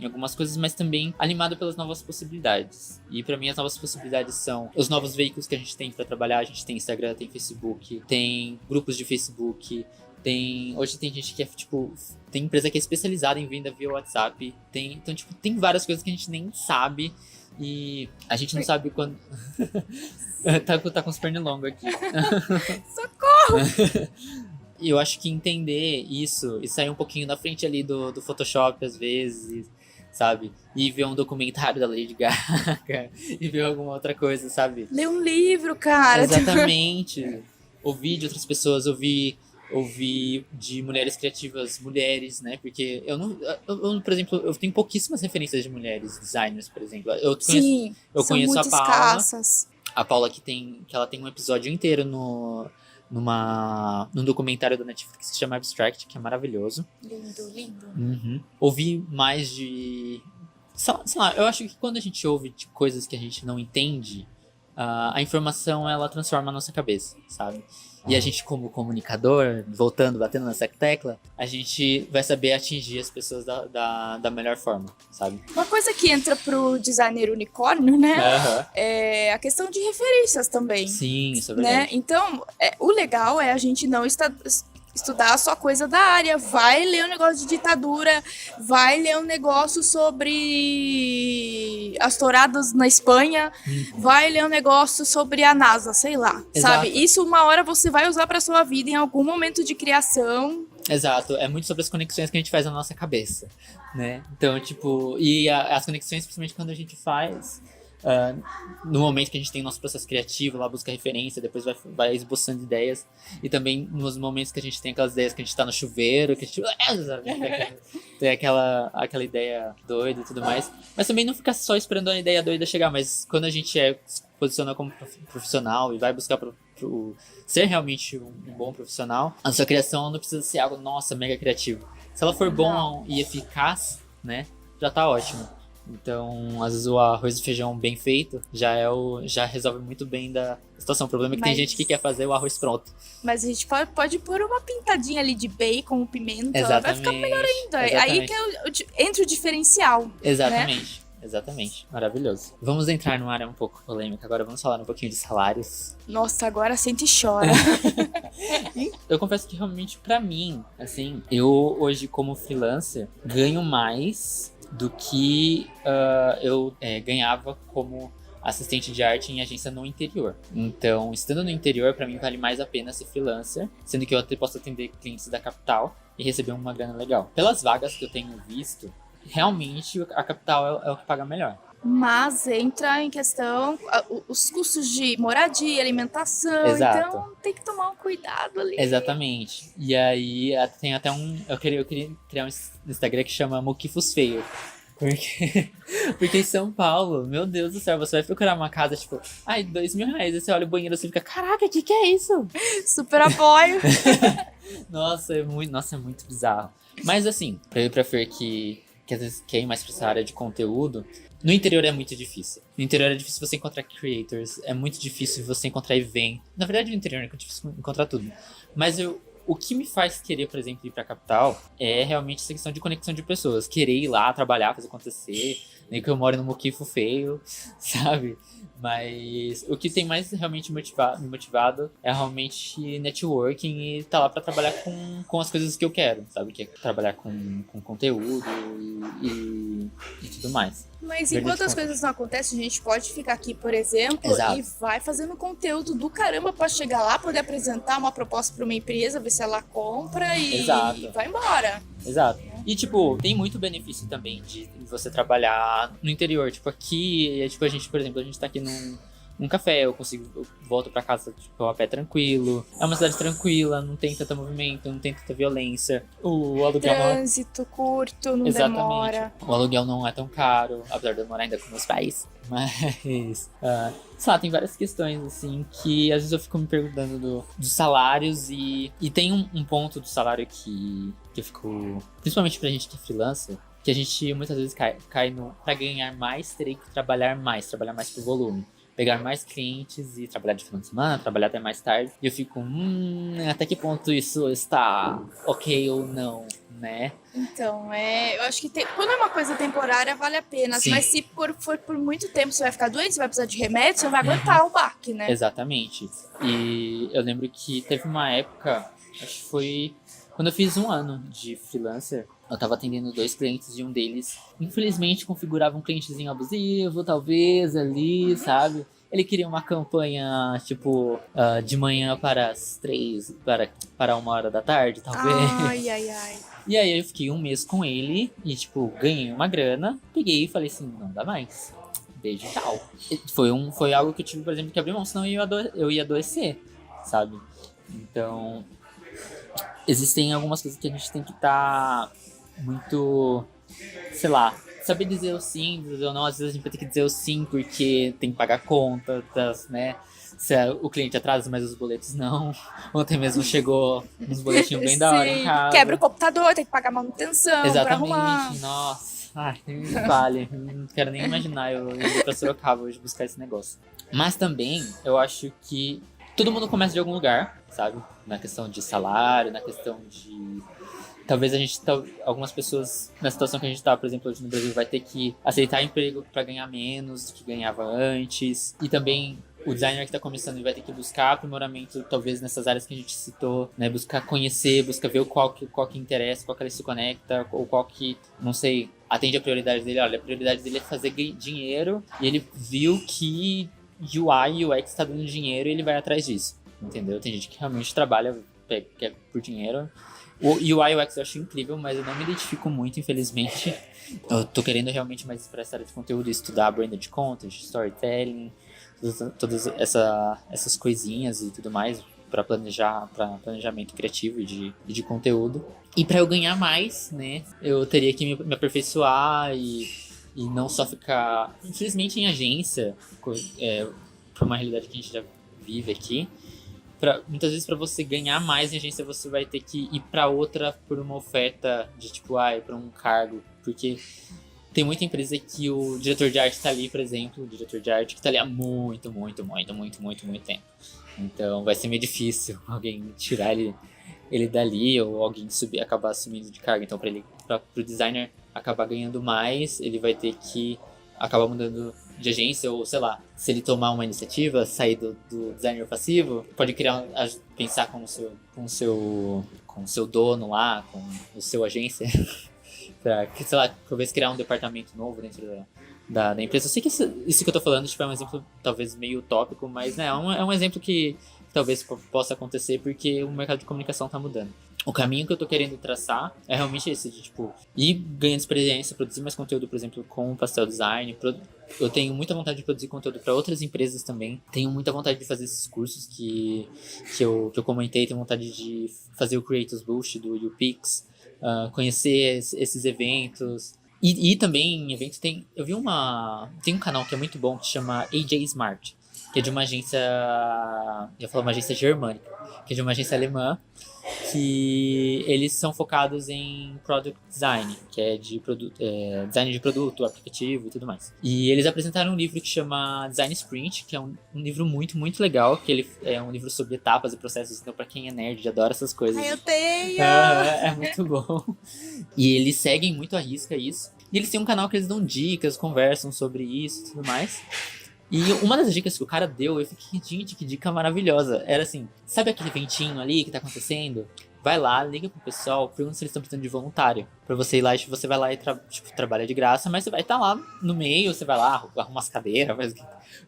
algumas coisas, mas também animado pelas novas possibilidades. E pra mim as novas possibilidades são os novos veículos que a gente tem pra trabalhar. A gente tem Instagram, tem Facebook, tem grupos de Facebook, hoje tem gente que é, tipo, tem empresa que é especializada em venda via WhatsApp. Então, tipo, tem várias coisas que a gente nem sabe. E a gente não sabe quando... tá com os pernilongos aqui. Socorro! E eu acho que entender isso e sair um pouquinho na frente ali do Photoshop, às vezes, sabe? E ver um documentário da Lady Gaga, e ver alguma outra coisa, sabe? Ler um livro, cara. Exatamente. Ouvir de outras pessoas, ouvir de mulheres criativas, mulheres, né? Porque eu, por exemplo, eu tenho pouquíssimas referências de mulheres designers, por exemplo. Eu conheço a Paula. Escassas. A Paula que ela tem um episódio inteiro num documentário da Netflix que se chama Abstract, que é maravilhoso. Lindo. Uhum. Ouvi mais de... Sei lá, eu acho que quando a gente ouve de coisas que a gente não entende, a informação, ela transforma a nossa cabeça, sabe? E a gente, como comunicador, batendo nessa tecla, a gente vai saber atingir as pessoas da melhor forma, sabe? Uma coisa que entra pro designer unicórnio, né? É a questão de referências também. Sim, isso é verdade. Né? Então, o legal é a gente não estudar só coisa da área, vai ler um negócio de ditadura, vai ler um negócio sobre as touradas na Espanha, vai ler um negócio sobre a NASA, sei lá, Exato. sabe? Isso uma hora você vai usar pra sua vida em algum momento de criação. Exato, é muito sobre as conexões que a gente faz na nossa cabeça, né? Então, tipo, e as conexões, principalmente quando a gente faz, no momento que a gente tem nosso processo criativo, lá busca referência, depois vai esboçando ideias, e também nos momentos que a gente tem aquelas ideias que a gente tá no chuveiro, que a gente tem aquela ideia doida e tudo mais, mas também não ficar só esperando a ideia doida chegar, mas quando a gente se posiciona como profissional e vai buscar pro ser realmente um bom profissional, a sua criação não precisa ser algo, nossa, mega criativo. Se ela for bom e eficaz, né, já tá ótimo. Então, às vezes o arroz e feijão bem feito já resolve muito bem da situação. O problema é que tem gente que quer fazer o arroz pronto. Mas a gente pode pôr uma pintadinha ali de bacon, pimenta, Exatamente. vai ficar melhor ainda. Aí que entra o diferencial. Exatamente. Né? Exatamente, maravilhoso. Vamos entrar numa área um pouco polêmica. Agora vamos falar um pouquinho de salários. Nossa, agora sente e chora. Eu confesso que realmente pra mim, assim, eu hoje como freelancer ganho mais do que eu ganhava como assistente de arte em agência no interior. Então, estando no interior, pra mim vale mais a pena ser freelancer, sendo que eu até posso atender clientes da capital e receber uma grana legal. Pelas vagas que eu tenho visto, realmente a capital é o que paga melhor. Mas entra em questão os custos de moradia, alimentação. Exato. Então tem que tomar um cuidado ali. Exatamente. E aí tem até eu queria criar um Instagram que chama Moquifos Feio. Porque em São Paulo, meu Deus do céu, você vai procurar uma casa, tipo, ai, R$2.000. Aí você olha o banheiro e você fica, caraca, o que é isso? Super apoio. Nossa, é muito bizarro. Mas assim, pra eu e pra Fer que às vezes quer ir mais pra essa área de conteúdo, no interior é muito difícil. No interior é difícil você encontrar creators, é muito difícil você encontrar event. Na verdade, no interior é difícil encontrar tudo. Mas o que me faz querer, por exemplo, ir pra capital é realmente essa questão de conexão de pessoas. Querer ir lá, trabalhar, fazer acontecer. Nem que eu moro num moquifo feio, sabe? Mas o que tem mais realmente me motivado é realmente networking e tá lá pra trabalhar com as coisas que eu quero, sabe? Que é trabalhar com conteúdo e tudo mais. Mas enquanto as coisas não acontecem, a gente pode ficar aqui, por exemplo, Exato. e vai fazendo conteúdo do caramba pra chegar lá, poder apresentar uma proposta pra uma empresa, ver se ela compra e Exato. vai embora. Exato. E, tipo, tem muito benefício também de você trabalhar no interior. Tipo, aqui, tipo, a gente, por exemplo, a gente tá aqui num café, eu volto pra casa, tipo, a pé tranquilo. É uma cidade tranquila, não tem tanto movimento, não tem tanta violência. O aluguel Trânsito curto, não demora. O aluguel não é tão caro, apesar de eu morar ainda com meus pais. Mas, sei lá, tem várias questões, assim, que às vezes eu fico me perguntando dos salários e tem um ponto do salário que eu fico, principalmente pra gente que é freelancer, que a gente muitas vezes cai no, pra ganhar mais, terei que trabalhar mais por volume. Pegar mais clientes e trabalhar de final de semana, trabalhar até mais tarde. E eu fico, até que ponto isso está ok ou não, né? Então, eu acho que quando é uma coisa temporária, vale a pena. Sim. Mas se for por muito tempo, você vai ficar doente, você vai precisar de remédio, você vai aguentar o baque, né? Exatamente. E eu lembro que teve uma época, acho que foi quando eu fiz 1 ano de freelancer. Eu tava atendendo 2 clientes e um deles, infelizmente, configurava um clientezinho abusivo, talvez, ali, sabe? Ele queria uma campanha, tipo, de manhã para as 3, para 1h da tarde, talvez. Ai. E aí eu fiquei 1 mês com ele e, tipo, ganhei uma grana, peguei e falei assim, não dá mais. Beijo, tchau. Foi algo que eu tive, por exemplo, que abrir mão, senão eu ia adoecer, sabe? Então, existem algumas coisas que a gente tem que estar muito, sei lá, saber dizer o sim, dizer o não. Às vezes a gente vai ter que dizer o sim porque tem que pagar contas, né? Se o cliente atrasa, mas os boletos não. Ontem mesmo chegou uns boletinhos bem da hora em casa. Quebra o computador, tem que pagar manutenção. Exatamente, pra arrumar. Nossa. Ai, nem me fale. Não quero nem imaginar eu indo pra Sorocaba hoje buscar esse negócio. Mas também, eu acho que todo mundo começa de algum lugar, sabe? Na questão de salário, na questão de... Talvez algumas pessoas, na situação que a gente tá, por exemplo, hoje no Brasil, vai ter que aceitar emprego para ganhar menos do que ganhava antes. E também o designer que tá começando vai ter que buscar aprimoramento, talvez nessas áreas que a gente citou, né? Buscar conhecer, buscar ver qual que interessa, qual que ele se conecta, ou qual que, não sei, atende a prioridade dele. Olha, a prioridade dele é fazer dinheiro, e ele viu que UI e UX tá dando dinheiro e ele vai atrás disso, entendeu? Tem gente que realmente trabalha por dinheiro. O UI e UX eu acho incrível, mas eu não me identifico muito, infelizmente. Eu tô querendo realmente mais para essa área de conteúdo, estudar branded content, storytelling, todas essas coisinhas e tudo mais para planejamento criativo e de conteúdo. E para eu ganhar mais, né, eu teria que me aperfeiçoar e não só ficar, infelizmente, em agência, por uma realidade que a gente já vive aqui. Muitas vezes, para você ganhar mais em agência, você vai ter que ir para outra por uma oferta de tipo, para um cargo. Porque tem muita empresa que o diretor de arte tá ali, por exemplo, o diretor de arte que tá ali há muito tempo. Então vai ser meio difícil alguém tirar ele dali ou alguém acabar assumindo de cargo. Então pro designer acabar ganhando mais, ele vai ter que acabar mudando de agência, ou sei lá, se ele tomar uma iniciativa, sair do designer passivo, pode pensar com o seu dono lá, com o seu agência, pra, sei lá, talvez criar um departamento novo dentro da empresa. Eu sei que isso que eu tô falando tipo, é um exemplo talvez meio utópico, mas né, é um exemplo que talvez possa acontecer porque o mercado de comunicação tá mudando. O caminho que eu tô querendo traçar é realmente esse, de tipo, ir ganhando experiência, produzir mais conteúdo, por exemplo, com pastel design. Eu tenho muita vontade de produzir conteúdo para outras empresas também. Tenho muita vontade de fazer esses cursos que eu comentei. Tenho vontade de fazer o Creators Boost do UPix, conhecer esses eventos. E também em eventos tem um canal que é muito bom que chama AJ Smart, que é de uma agência, eu ia falar uma agência germânica, que é de uma agência alemã, que eles são focados em product design, que é de design de produto, aplicativo e tudo mais. E eles apresentaram um livro que chama Design Sprint, que é um livro muito, muito legal, que ele é um livro sobre etapas e processos, então pra quem é nerd, adora essas coisas. Eu tenho! É muito bom. E eles seguem muito à risca isso. E eles têm um canal que eles dão dicas, conversam sobre isso e tudo mais. E uma das dicas que o cara deu, eu fiquei, gente, que dica maravilhosa. Era assim, sabe aquele eventinho ali que tá acontecendo? Vai lá, liga pro pessoal, pergunta se eles estão precisando de voluntário. Pra você ir lá, você vai lá e trabalha de graça, mas você vai estar lá no meio, você vai lá, arruma as cadeiras, faz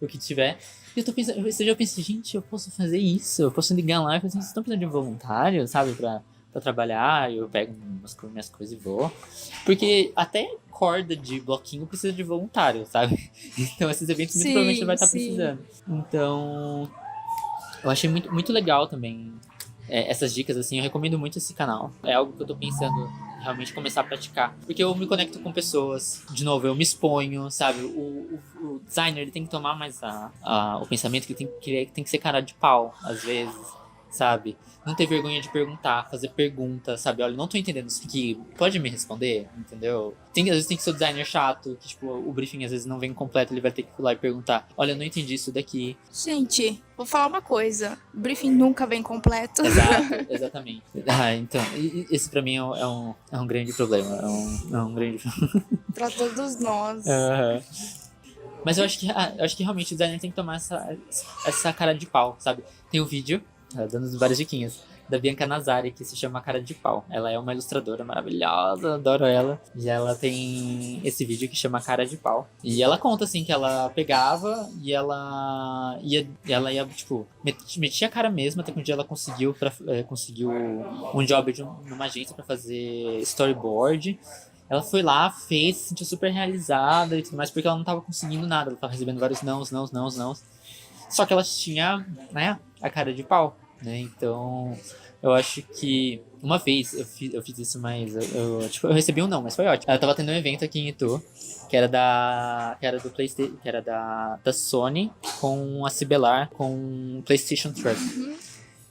o que tiver. E eu tô pensando, eu pensei, gente, eu posso fazer isso, eu posso ligar lá e falar assim, vocês estão precisando de voluntário, sabe, pra trabalhar, eu pego minhas coisas e vou. Porque até corda de bloquinho precisa de voluntário, sabe? Então esses eventos muito provavelmente vai estar precisando. Então, eu achei muito, muito legal também essas dicas, assim, eu recomendo muito esse canal. É algo que eu tô pensando realmente começar a praticar. Porque eu me conecto com pessoas, de novo, eu me exponho, sabe? O designer, ele tem que tomar mais o pensamento que tem que ser cara de pau, às vezes, sabe? Não ter vergonha de perguntar, fazer perguntas, sabe? Olha, não tô entendendo isso aqui, pode me responder, entendeu? Às vezes tem que ser o designer chato, que tipo, o briefing às vezes não vem completo, ele vai ter que ir lá e perguntar, olha, eu não entendi isso daqui. Gente, vou falar uma coisa, o briefing nunca vem completo. Exato, exatamente. Então, esse pra mim é um grande problema, é um grande... Pra todos nós. Uhum. Mas eu acho que realmente o designer tem que tomar essa cara de pau, sabe? Tem um vídeo, dando várias diquinhas, da Bianca Nazari, que se chama Cara de Pau. Ela é uma ilustradora maravilhosa, adoro ela. E ela tem esse vídeo que chama Cara de Pau. E ela conta, assim, que ela pegava e ela ia tipo, metia a cara mesmo, até que um dia ela conseguiu um job numa agência pra fazer storyboard. Ela foi lá, fez, se sentiu super realizada e tudo mais, porque ela não tava conseguindo nada. Ela tava recebendo vários nãos. Só que ela tinha, né, a cara de pau, né? Então, eu acho que uma vez eu fiz isso, mas eu recebi um não, mas foi ótimo. Ela tava tendo um evento aqui em Itu, que era do PlayStation, que era da Sony com a Cibelar, com o PlayStation Truck.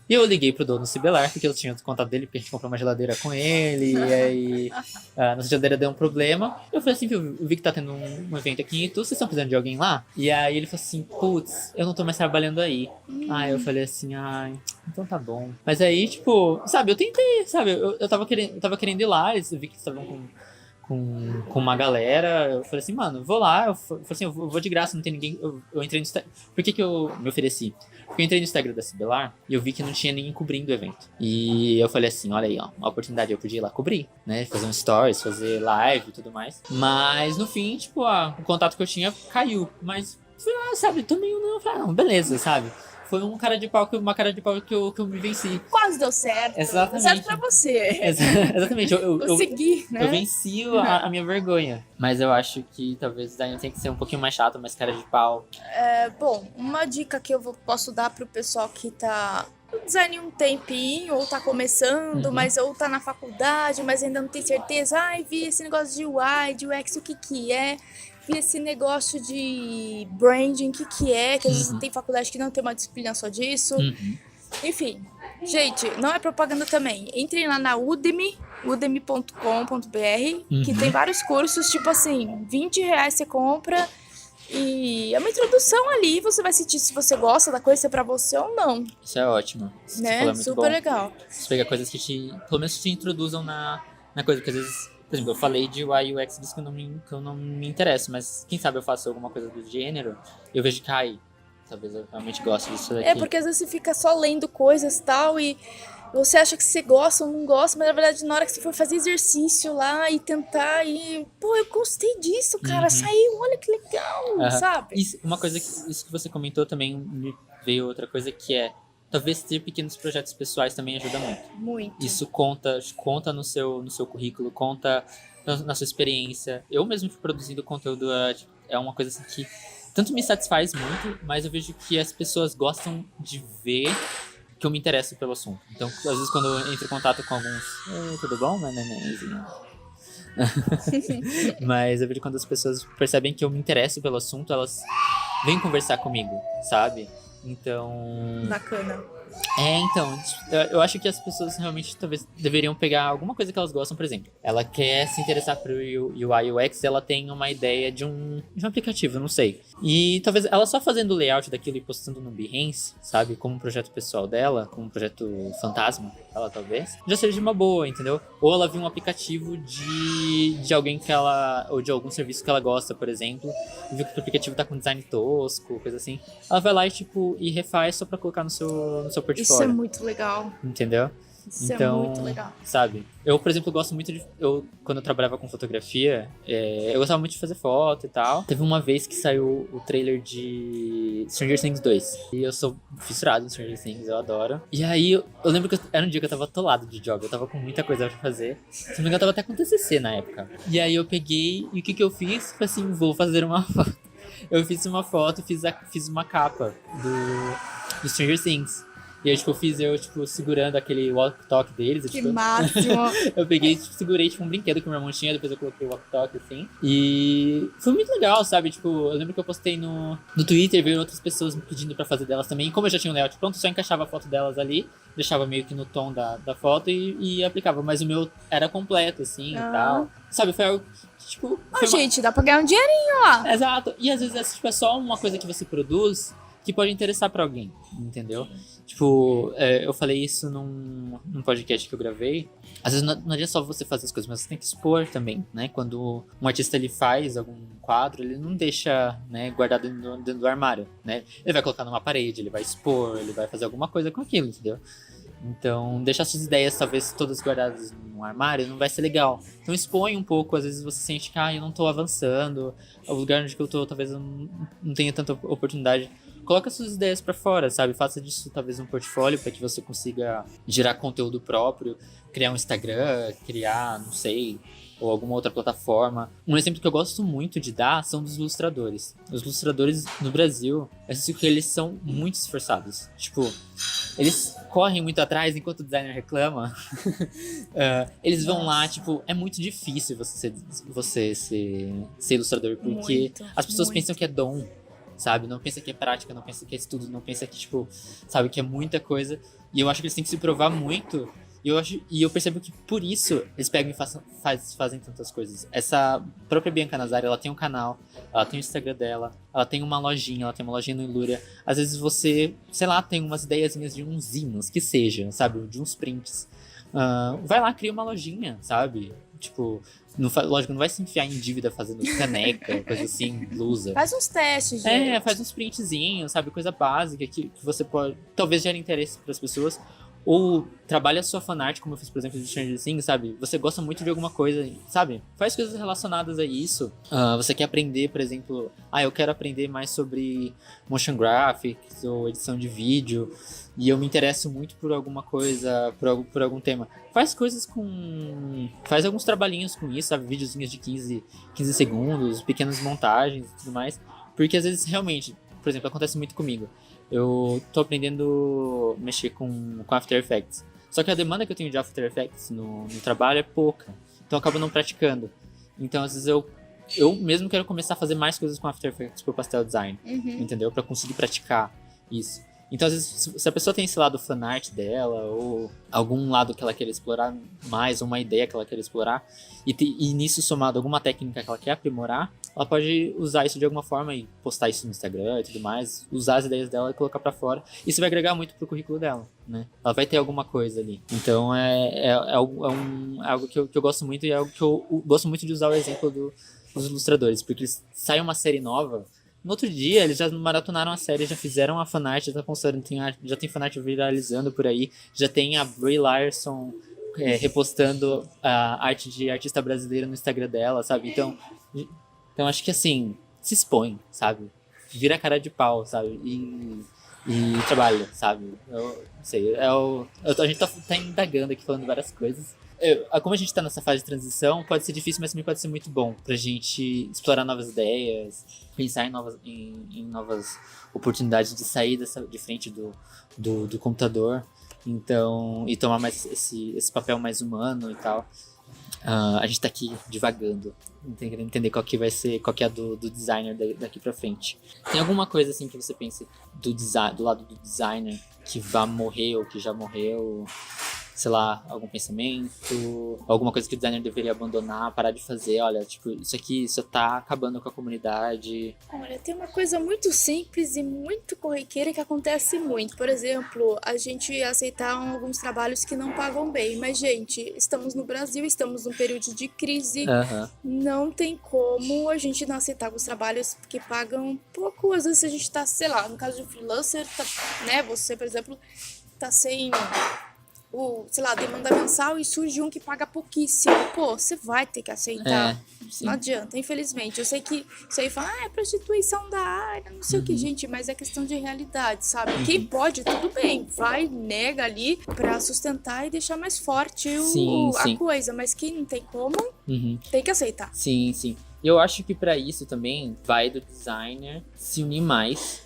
E eu liguei pro dono do Cibelar, porque eu tinha o contato dele, porque a gente comprou uma geladeira com ele, e aí a nossa geladeira deu um problema. Eu falei assim, viu, eu vi que tá tendo um evento aqui em Itu, vocês estão precisando de alguém lá? E aí ele falou assim, putz, eu não tô mais trabalhando aí. Aí eu falei assim, então tá bom. Mas aí, tipo, sabe, eu tentei, sabe, eu tava querendo ir lá, eu vi que eles estavam com com uma galera. Eu falei assim, mano, vou lá. Eu falei assim, eu vou de graça, não tem ninguém. Eu entrei no Instagram. Por que eu me ofereci? Porque eu entrei no Instagram da Cibelar e eu vi que não tinha ninguém cobrindo o evento. E eu falei assim, olha aí, ó, uma oportunidade, eu podia ir lá cobrir, né? Fazer um stories, fazer live e tudo mais. Mas no fim, tipo, o contato que eu tinha caiu. Mas fui lá, sabe, tomei um não, falei, não, beleza, sabe? Foi uma cara de pau que eu me venci. Quase deu certo. Exatamente. Deu certo pra você. Exatamente. Consegui, né? Eu venci a minha vergonha. Mas eu acho que talvez o design tem que ser um pouquinho mais chato, mais cara de pau. Bom, uma dica que eu posso dar pro pessoal que tá no design um tempinho, ou tá começando, mas ou tá na faculdade, mas ainda não tem certeza. Ai, vi esse negócio de UI, de UX, o que é? Vi esse negócio de branding, o que é? Que às vezes tem faculdade que não tem uma disciplina só disso. Enfim, gente, não é propaganda também. Entrem lá na Udemy, udemy.com.br, que tem vários cursos, tipo assim, R$20 você compra e é uma introdução ali, você vai sentir se você gosta da coisa, se é pra você ou não. Isso é ótimo. Né? Super legal. Você pega coisas que pelo menos te introduzam na coisa, que às vezes, por exemplo, eu falei de UI UX, disso que eu não me interesso, mas quem sabe eu faço alguma coisa do gênero, eu vejo que, talvez eu realmente goste disso daqui. Porque às vezes você fica só lendo coisas e tal, e você acha que você gosta ou não gosta, mas na verdade na hora que você for fazer exercício lá e tentar, eu gostei disso, cara, saiu, olha que legal, sabe? Uma coisa isso que você comentou também, me veio outra coisa que é, talvez ter pequenos projetos pessoais também ajuda muito. Muito. Isso conta no seu currículo, conta na sua experiência. Eu mesmo produzindo conteúdo é uma coisa assim que tanto me satisfaz muito, mas eu vejo que as pessoas gostam de ver que eu me interesso pelo assunto. Então, às vezes, quando eu entro em contato com alguns... tudo bom, meu nenenzinho? Mas eu vejo que quando as pessoas percebem que eu me interesso pelo assunto, elas vêm conversar comigo, sabe? Então... Bacana. Então, eu acho que as pessoas realmente talvez deveriam pegar alguma coisa que elas gostam, por exemplo. Ela quer se interessar por UI UX, ela tem uma ideia de um aplicativo, não sei. E talvez ela só fazendo o layout daquilo e postando no Behance, sabe? Como um projeto pessoal dela, como um projeto fantasma, ela talvez, já seja uma boa, entendeu? Ou ela viu um aplicativo de alguém que ela, ou de algum serviço que ela gosta, por exemplo, e viu que o aplicativo tá com design tosco, coisa assim. Ela vai lá e refaz só pra colocar no seu portfólio. Isso é muito legal. Entendeu? Isso então, é muito legal. Sabe? Eu, por exemplo, gosto muito de... quando eu trabalhava com fotografia, eu gostava muito de fazer foto e tal. Teve uma vez que saiu o trailer de Stranger Things 2. E eu sou fissurado em Stranger Things, eu adoro. E aí, eu lembro que era um dia que eu tava atolado de job. Eu tava com muita coisa pra fazer. Se não me engano, eu tava até com TCC na época. E aí, eu peguei... E o que eu fiz? Foi assim, vou fazer uma foto. Eu fiz uma foto, fiz uma capa do Stranger Things. E aí, fiz segurando aquele walkie-talkie deles. Que máximo! Eu peguei, segurei, um brinquedo que o meu irmão tinha, depois eu coloquei o walkie-talkie, assim. E foi muito legal, sabe? Eu lembro que eu postei no Twitter, veio outras pessoas me pedindo pra fazer delas também. E como eu já tinha um layout pronto, só encaixava a foto delas ali, deixava meio que no tom da foto e aplicava. Mas o meu era completo, assim, e tal. Sabe, foi algo gente, dá pra ganhar um dinheirinho lá. Exato. E às vezes é só uma coisa que você produz que pode interessar pra alguém, entendeu? Eu falei isso num podcast que eu gravei. Às vezes não adianta só você fazer as coisas, mas você tem que expor também, né? Quando um artista ele faz algum quadro, ele não deixa, né, guardado dentro do armário, né? Ele vai colocar numa parede, ele vai expor, ele vai fazer alguma coisa com aquilo, entendeu? Então, deixar suas ideias, talvez, todas guardadas num armário, não vai ser legal. Então, expõe um pouco. Às vezes você sente que, eu não tô avançando. O lugar onde eu tô, talvez, eu não tenha tanta oportunidade. Coloca suas ideias pra fora, sabe? Faça disso, talvez, um portfólio para que você consiga gerar conteúdo próprio. Criar um Instagram, não sei, ou alguma outra plataforma. Um exemplo que eu gosto muito de dar são dos ilustradores. Os ilustradores no Brasil, eu sei que eles são muito esforçados. Eles correm muito atrás enquanto o designer reclama. Eles vão lá, é muito difícil você ser ilustrador, porque as pessoas pensam que é dom, sabe? Não pensa que é prática, não pensa que é estudo, não pensa que, sabe, que é muita coisa. E eu acho que eles têm que se provar muito. E eu percebo que por isso eles pegam e fazem tantas coisas. Essa própria Bianca Nazari, ela tem um canal, ela tem o Instagram dela, ela tem uma lojinha no Ilúria. Às vezes você, sei lá, tem umas ideiazinhas de uns hinos, que seja, sabe? De uns prints. Vai lá, cria uma lojinha, sabe? Tipo, lógico, não vai se enfiar em dívida fazendo caneca, coisa assim, blusa. Faz uns testes, gente. Faz uns printzinhos, sabe? Coisa básica que você pode... Talvez gere interesse para as pessoas. Ou trabalha a sua fanart, como eu fiz, por exemplo, de Stranger Things, sabe? Você gosta muito de alguma coisa, sabe? Faz coisas relacionadas a isso. Você quer aprender, por exemplo... eu quero aprender mais sobre motion graphics ou edição de vídeo. E eu me interesso muito por alguma coisa, por algum tema. Faz alguns trabalhinhos com isso, sabe? Videozinhos de 15 segundos, pequenas montagens e tudo mais. Porque às vezes, realmente, por exemplo, acontece muito comigo. Eu tô aprendendo a mexer com After Effects. Só que a demanda que eu tenho de After Effects no trabalho é pouca. Então eu acabo não praticando. Então, às vezes, eu mesmo quero começar a fazer mais coisas com After Effects pro pastel design. Entendeu? Pra conseguir praticar isso. Então, às vezes, se a pessoa tem esse lado fanart dela, ou algum lado que ela quer explorar mais, ou uma ideia que ela quer explorar, e nisso somado alguma técnica que ela quer aprimorar, ela pode usar isso de alguma forma e postar isso no Instagram e tudo mais, usar as ideias dela e colocar pra fora. Isso vai agregar muito pro currículo dela, né? Ela vai ter alguma coisa ali. Então, é algo que eu gosto muito, e é algo que eu gosto muito de usar o exemplo dos ilustradores, porque eles saem uma série nova. No outro dia, eles já maratonaram a série, já fizeram a fanart, já tem fanart viralizando por aí, já tem a Brie Larson repostando a arte de artista brasileira no Instagram dela, sabe? Então acho que assim, se expõe, sabe? Vira cara de pau, sabe? E trabalha, sabe? Eu não sei, a gente tá indagando aqui, falando várias coisas. Como a gente tá nessa fase de transição, pode ser difícil, mas também pode ser muito bom pra gente explorar novas ideias, pensar em novas oportunidades de sair de frente do computador, então, e tomar mais esse papel mais humano e tal. A gente tá aqui divagando, querendo entender qual que é a do designer daqui pra frente. Tem alguma coisa assim que você pense do lado do designer que vai morrer ou que já morreu? Sei lá, algum pensamento, alguma coisa que o designer deveria abandonar, parar de fazer, olha, tipo, isso aqui só tá acabando com a comunidade. Olha, tem uma coisa muito simples e muito corriqueira que acontece muito. Por exemplo, a gente aceitar alguns trabalhos que não pagam bem, mas, gente, estamos no Brasil, estamos num período de crise, não tem como a gente não aceitar alguns trabalhos que pagam pouco. Às vezes a gente tá, sei lá, no caso de um freelancer, né, você, por exemplo, tá sem... sei lá, demanda mensal e surge um que paga pouquíssimo. Pô, você vai ter que aceitar. Não adianta, infelizmente. Eu sei que isso aí fala, é prostituição da área, não sei o que, gente, mas é questão de realidade, sabe? Quem pode, tudo bem, vai, nega ali pra sustentar e deixar mais forte a coisa, mas quem não tem como, tem que aceitar. Sim. E eu acho que pra isso também vai do designer se unir mais,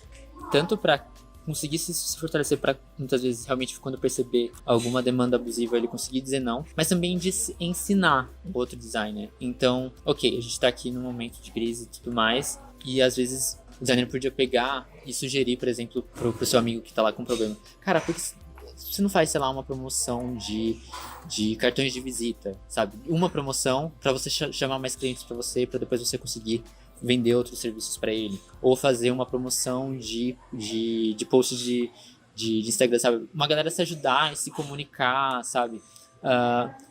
tanto pra conseguir se fortalecer para muitas vezes realmente quando perceber alguma demanda abusiva ele conseguir dizer não, mas também de ensinar o outro designer. Então, ok, a gente tá aqui num momento de crise e tudo mais, e às vezes o designer podia pegar e sugerir, por exemplo, pro seu amigo que tá lá com problema, cara, por que você não faz, sei lá, uma promoção de cartões de visita, sabe? Uma promoção para você chamar mais clientes para você, para depois você conseguir vender outros serviços para ele, ou fazer uma promoção de posts de Instagram, sabe? Uma galera se ajudar e se comunicar, sabe?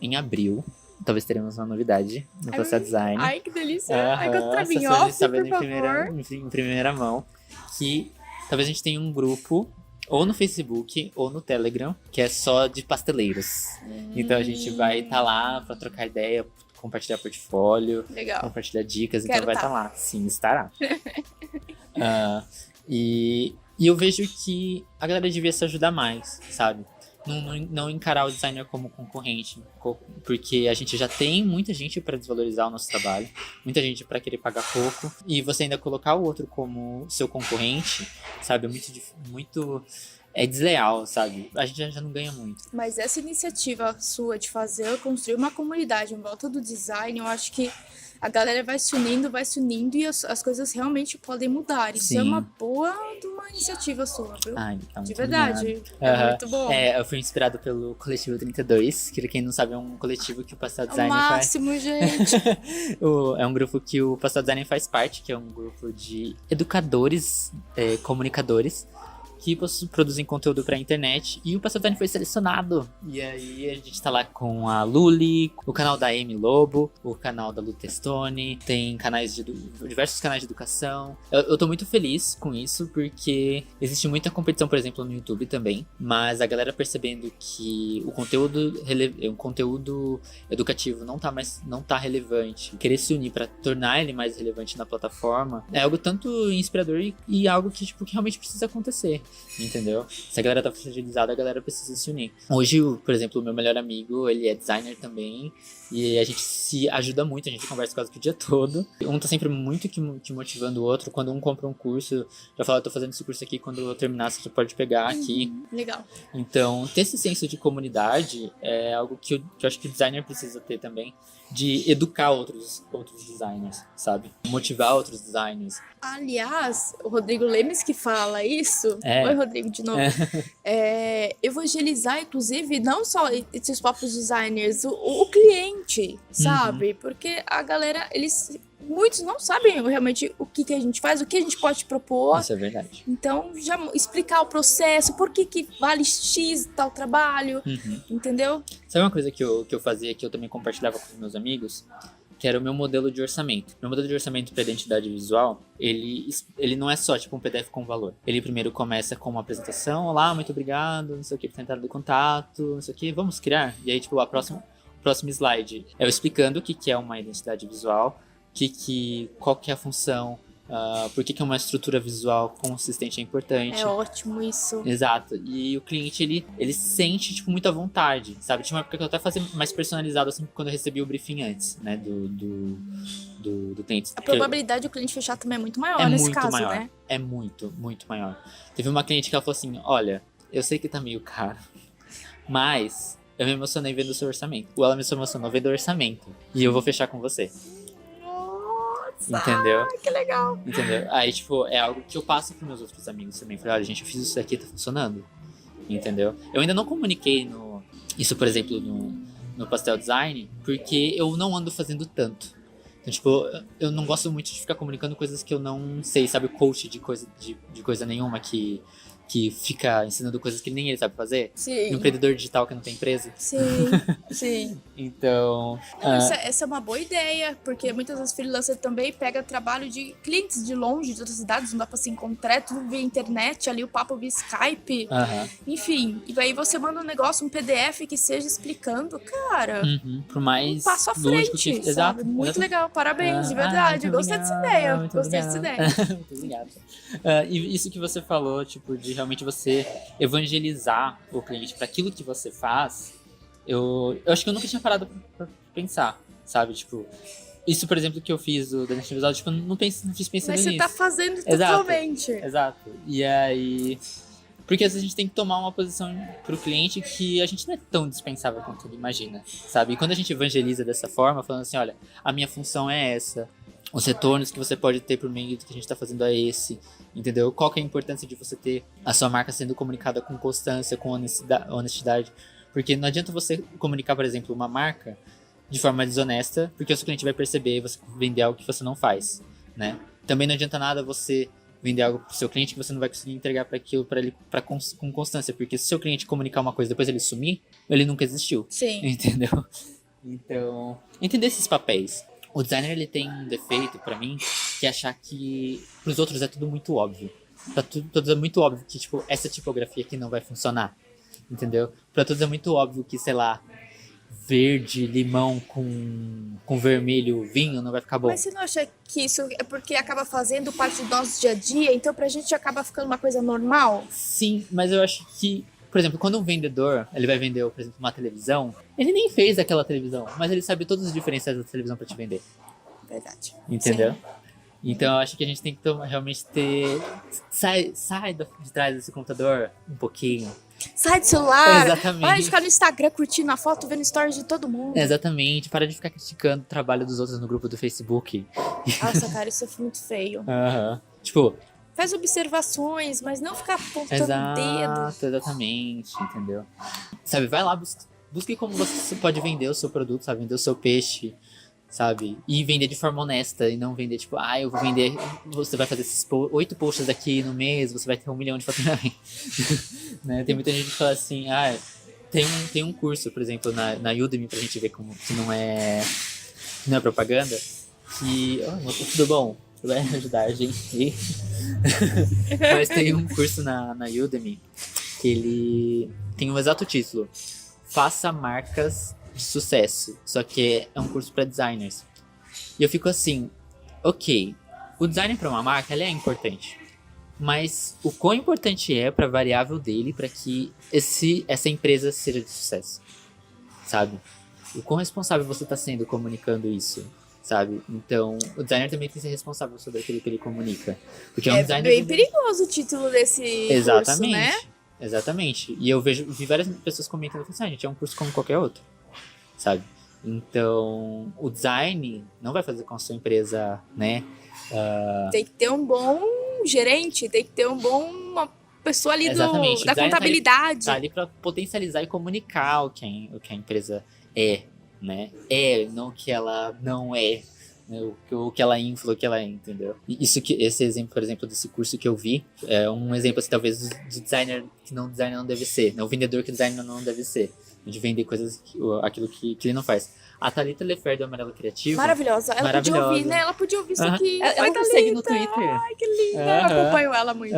Em abril, talvez teremos uma novidade no Pastel Design. Ai, que delícia! Ai, conta pra mim, ó, por favor. Em primeira mão, que talvez a gente tenha um grupo, ou no Facebook, ou no Telegram, que é só de pasteleiros. Então a gente vai estar lá para trocar ideia, compartilhar portfólio, compartilhar dicas, então vai estar lá. Sim, estará. E eu vejo que a galera devia se ajudar mais, sabe? Não encarar o designer como concorrente, porque a gente já tem muita gente para desvalorizar o nosso trabalho, muita gente para querer pagar pouco, e você ainda colocar o outro como seu concorrente, sabe? É muito desleal, sabe? A gente já não ganha muito. Mas essa iniciativa sua de construir uma comunidade em volta do design, eu acho que a galera vai se unindo e as coisas realmente podem mudar. Isso é uma boa de uma iniciativa sua, viu? Então, de verdade. É muito bom. Eu fui inspirado pelo Coletivo 32, que quem não sabe é um coletivo que o Pastel Design faz. O máximo, gente! É um grupo que o Pastel Design faz parte, que é um grupo de educadores, comunicadores, que produzem conteúdo pra internet. E o Pastel Design foi selecionado. E aí a gente tá lá com a Luli, o canal da Amy Lobo, o canal da Lu Testoni, tem diversos canais de educação. Eu tô muito feliz com isso, porque existe muita competição, por exemplo, no YouTube também. Mas a galera percebendo que o conteúdo educativo não tá relevante, querer se unir pra tornar ele mais relevante na plataforma, é algo tanto inspirador e algo que, tipo, que realmente precisa acontecer, entendeu? Se a galera tá fragilizada, a galera precisa se unir. Hoje, por exemplo, o meu melhor amigo, ele é designer também, e a gente se ajuda muito, a gente conversa quase que o dia todo. Um tá sempre muito que motivando o outro. Quando um compra um curso, já fala, eu tô fazendo esse curso aqui, quando eu terminar, você pode pegar aqui. Legal. Então, ter esse senso de comunidade é algo que eu acho que o designer precisa ter também, de educar outros designers, sabe? Motivar outros designers. Aliás, o Rodrigo Lemes que fala isso. Oi, Rodrigo, de novo. Evangelizar, inclusive, não só esses próprios designers, o cliente, sabe? Porque a galera, muitos não sabem realmente o que a gente faz, o que a gente pode propor. Isso é verdade. Então, já explicar o processo, por que vale X tal trabalho, entendeu? Sabe uma coisa que eu fazia, que eu também compartilhava com os meus amigos? Que era o meu modelo de orçamento. Meu modelo de orçamento para identidade visual, ele não é só tipo um PDF com valor. Ele primeiro começa com uma apresentação, olá, muito obrigado, não sei o que, por tentar do contato, não sei o que, vamos criar? E aí, tipo, o próximo slide é eu explicando o que é uma identidade visual, qual que é a função, por que uma estrutura visual consistente é importante. É ótimo isso. Exato. E o cliente, ele sente, tipo, muita vontade, sabe? Tinha uma época que eu até fazia mais personalizado, assim, quando eu recebi o briefing antes, né, do cliente. A probabilidade do cliente fechar também é muito maior nesse caso, maior. né? É muito, muito maior. Teve uma cliente que ela falou assim, olha, eu sei que tá meio caro, mas eu me emocionei vendo o seu orçamento. Ou ela me emocionou vendo o orçamento. E eu vou fechar com você. Entendeu? Que legal. Entendeu? Aí, tipo, é algo que eu passo pros meus outros amigos também. Falei, olha, gente, eu fiz isso aqui, tá funcionando. Entendeu? Eu ainda não comuniquei isso, por exemplo, no Pastel Design, porque eu não ando fazendo tanto. Então, tipo, eu não gosto muito de ficar comunicando coisas que eu não sei, sabe? O coach de coisa nenhuma que fica ensinando coisas que nem ele sabe fazer. Sim. E um empreendedor digital que não tem empresa. Sim, sim. Então... Essa é uma boa ideia, porque muitas vezes freelancer também pega trabalho de clientes de longe, de outras cidades, não dá pra se encontrar, tudo via internet, ali o papo via Skype, enfim. E aí você manda um negócio, um PDF que seja explicando, cara, por mais um passo à frente, sabe? Exato. Muito legal, parabéns, de verdade. Gostei dessa ideia, gostei dessa ideia. Muito obrigado. E isso que você falou, tipo, de realmente você evangelizar o cliente para aquilo que você faz, eu acho que eu nunca tinha parado pra pensar, sabe? Tipo, isso, por exemplo, que eu fiz do Identidade Visual, tipo, não fiz pensando nisso. Mas você tá fazendo totalmente. Exato. E aí... Porque às vezes a gente tem que tomar uma posição pro cliente que a gente não é tão dispensável quanto ele imagina, sabe? E quando a gente evangeliza dessa forma, falando assim, olha, a minha função é essa, os retornos que você pode ter por meio do que a gente tá fazendo é esse, entendeu? Qual que é a importância de você ter a sua marca sendo comunicada com constância, com honestidade? Porque não adianta você comunicar, por exemplo, uma marca de forma desonesta, porque o seu cliente vai perceber você vender algo que você não faz, né? Também não adianta nada você vender algo pro seu cliente que você não vai conseguir entregar para aquilo para ele com constância, porque se o seu cliente comunicar uma coisa e depois ele sumir, ele nunca existiu. Sim. Entendeu? Então, entender esses papéis. O designer, ele tem um defeito pra mim, que é achar que pros outros é tudo muito óbvio. Pra todos é muito óbvio que, tipo, essa tipografia aqui não vai funcionar. Entendeu? Pra todos é muito óbvio que, sei lá, verde, limão com vermelho, vinho não vai ficar bom. Mas você não acha que isso é porque acaba fazendo parte do nosso dia a dia, então pra gente acaba ficando uma coisa normal? Sim, mas eu acho que, por exemplo, quando um vendedor, ele vai vender, por exemplo, uma televisão, ele nem fez aquela televisão, mas ele sabe todas as diferenças da televisão pra te vender. Verdade. Entendeu? Sim. Então eu acho que a gente tem que realmente ter... Sai de trás desse computador um pouquinho. Sai do celular. Exatamente. Para de ficar no Instagram curtindo a foto, vendo stories de todo mundo. Exatamente. Para de ficar criticando o trabalho dos outros no grupo do Facebook. Nossa, cara, isso foi muito feio. Tipo... Faz observações, mas não ficar apontando o dedo. Exatamente, entendeu? Sabe, vai lá, busque como você pode vender o seu produto, sabe? Vender o seu peixe, sabe? E vender de forma honesta e não vender tipo, eu vou vender, você vai fazer esses 8 posts aqui no mês, você vai ter 1 milhão de faturamento. Né? Tem muita gente que fala assim, tem um curso, por exemplo, na Udemy pra gente ver como que não é propaganda, que, moça, tudo bom? Você vai ajudar a gente? Mas tem um curso na Udemy que ele tem o exato título: Faça marcas de sucesso, só que é um curso para designers. E eu fico assim, ok, o design para uma marca ele é importante, mas o quão importante é para a variável dele para que essa empresa seja de sucesso, sabe? O quão responsável você está sendo comunicando isso, sabe? Então, o designer também tem que ser responsável sobre aquilo que ele comunica. Porque um designer bem perigoso o título desse curso, né? Exatamente. E eu vi várias pessoas comentando assim, gente, é um curso como qualquer outro, sabe? Então, o design não vai fazer com a sua empresa, né? Tem que ter um bom gerente, tem que ter uma pessoa ali da contabilidade. Tá ali para potencializar e comunicar o que a empresa é, né? Não que ela não é, né? O que ela infla, o que ela é, entendeu? Esse exemplo, por exemplo, desse curso que eu vi, é um exemplo, assim, talvez, de designer que designer não deve ser, né? O vendedor que designer não deve ser, de vender coisas, aquilo que ele não faz. A Thalita Lefer do Amarelo Criativo. Maravilhosa. Ela podia ouvir, né? Ela podia ouvir isso aqui. Ela consegue no Twitter. Ai, que linda. Eu acompanho ela muito.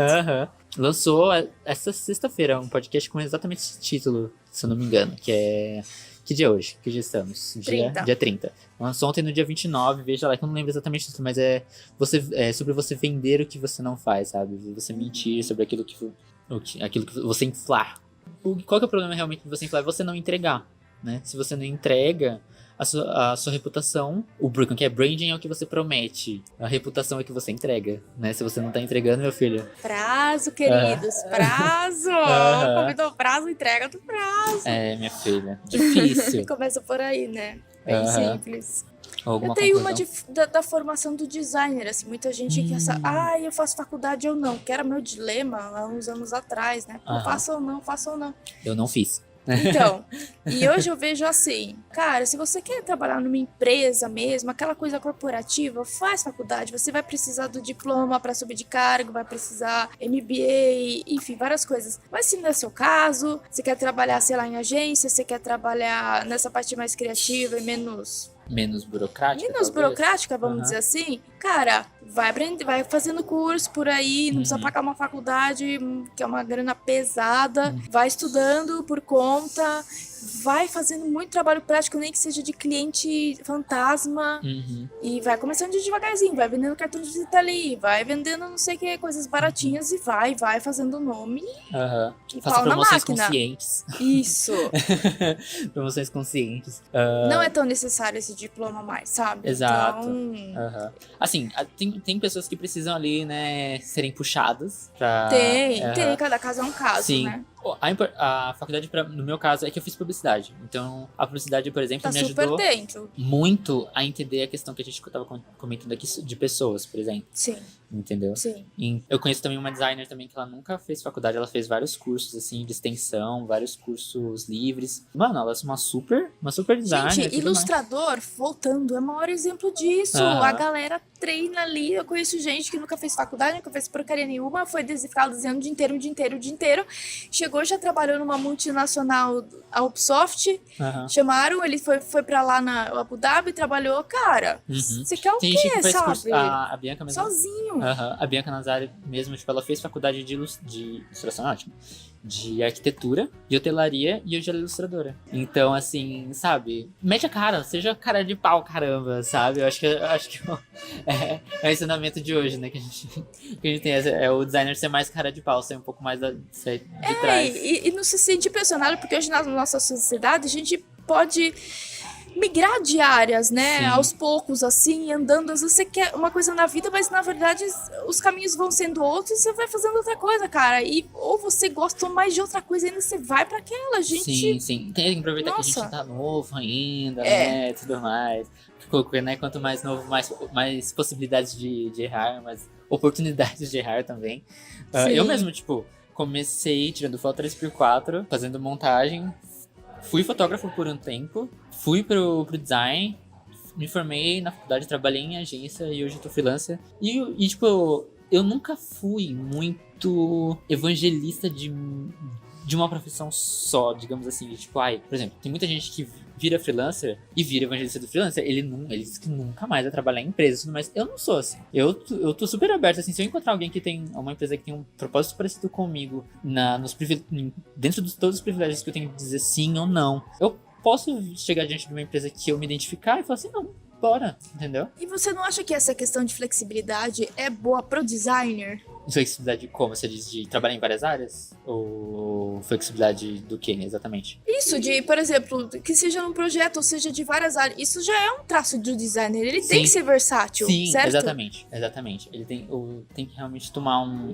Lançou essa sexta-feira um podcast com exatamente esse título, se eu não me engano, que é... Que dia é hoje? Que dia estamos? Dia 30. Lançou ontem no dia 29, veja lá, que eu não lembro exatamente isso, mas é sobre você vender o que você não faz, sabe? Você mentir sobre aquilo que você inflar. Qual que é o problema realmente de você inflar? É você não entregar, né? Se você não entrega, a sua reputação, o branding é o que você promete, a reputação é o que você entrega, né? Se você não tá entregando, meu filho. Prazo, queridos, prazo. Convidou prazo, entrega do prazo. Minha filha, difícil. Começa por aí, né? Bem simples. Alguma eu tenho conclusão? uma da formação do designer, assim, muita gente que eu faço faculdade ou não, que era meu dilema há uns anos atrás, né? Faço ou não. Eu não fiz. Então, e hoje eu vejo assim, cara, se você quer trabalhar numa empresa mesmo, aquela coisa corporativa, faz faculdade, você vai precisar do diploma para subir de cargo, vai precisar MBA, enfim, várias coisas. Mas se não é seu caso, você quer trabalhar, sei lá, em agência, você quer trabalhar nessa parte mais criativa e menos burocrática, vamos dizer assim, cara, vai aprender, vai fazendo curso por aí, não precisa pagar uma faculdade, que é uma grana pesada, vai estudando por conta, vai fazendo muito trabalho prático, nem que seja de cliente fantasma, e vai começando de devagarzinho, vai vendendo cartão de visita ali, vai vendendo não sei o que, coisas baratinhas, e vai fazendo nome e faça promoções conscientes. Isso. Promoções conscientes. Não é tão necessário esse diploma mais, sabe? Exato. Então... Assim, tem pessoas que precisam ali, né, serem puxadas pra... Tem, cada caso é um caso, sim. né? A faculdade, no meu caso, é que eu fiz publicidade. Então, a publicidade, por exemplo, me ajudou muito a entender a questão que a gente estava comentando aqui de pessoas, por exemplo. Sim. Entendeu? Sim. Eu conheço também uma designer também que ela nunca fez faculdade, ela fez vários cursos, assim, de extensão, vários cursos livres. Mano, ela é uma super designer. Gente, ilustrador, voltando, é o maior exemplo disso. A galera treina ali, eu conheço gente que nunca fez faculdade, nunca fez porcaria nenhuma, foi ficar desenhando o dia inteiro. Chegou, já trabalhou numa multinacional, a Ubisoft, chamaram, ele foi pra lá na Abu Dhabi, trabalhou, cara, você quer o quê, sabe? A Bianca mesmo. Sozinho. A Bianca Nazari mesmo, tipo, ela fez faculdade de ilustração, ótimo, de arquitetura, de hotelaria e hoje ela é ilustradora. Então, assim, sabe, mete a cara, seja cara de pau, caramba, sabe? Eu acho que é o ensinamento de hoje, né, que a gente tem, é o designer ser mais cara de pau, ser um pouco mais de trás. E não se sentir pressionado, porque hoje na nossa sociedade a gente pode migrar de áreas, né? Sim. Aos poucos, assim, andando. Às vezes você quer uma coisa na vida, mas na verdade os caminhos vão sendo outros e você vai fazendo outra coisa, cara. Ou você gosta mais de outra coisa ainda, você vai pra aquela, gente. Sim. Tem que aproveitar que a gente tá novo ainda, né? Tudo mais. Né? Quanto mais novo, mais possibilidades de errar, mais oportunidades de errar também. Eu mesmo, tipo, comecei tirando foto 3x4, fazendo montagem. Fui fotógrafo por um tempo, fui pro design, me formei na faculdade, trabalhei em agência e hoje eu tô freelancer. E tipo, eu nunca fui muito evangelista de uma profissão só, digamos assim. Tipo, por exemplo, tem muita gente que vira freelancer e vira evangelista do freelancer. Ele diz que nunca mais vai trabalhar em empresa e tudo mais. Eu não sou assim. Eu tô super aberto, assim. Se eu encontrar alguém que tem uma empresa que tem um propósito parecido comigo, dentro de todos os privilégios que eu tenho de dizer sim ou não, eu posso chegar diante de uma empresa que eu me identificar e falar assim, não, bora, entendeu? E você não acha que essa questão de flexibilidade é boa pro designer? Flexibilidade como? Você diz de trabalhar em várias áreas? Ou flexibilidade do que exatamente? Isso, de, por exemplo, que seja num projeto ou seja de várias áreas. Isso já é um traço do designer. Ele tem que ser versátil, sim, certo? Exatamente. Ele tem que realmente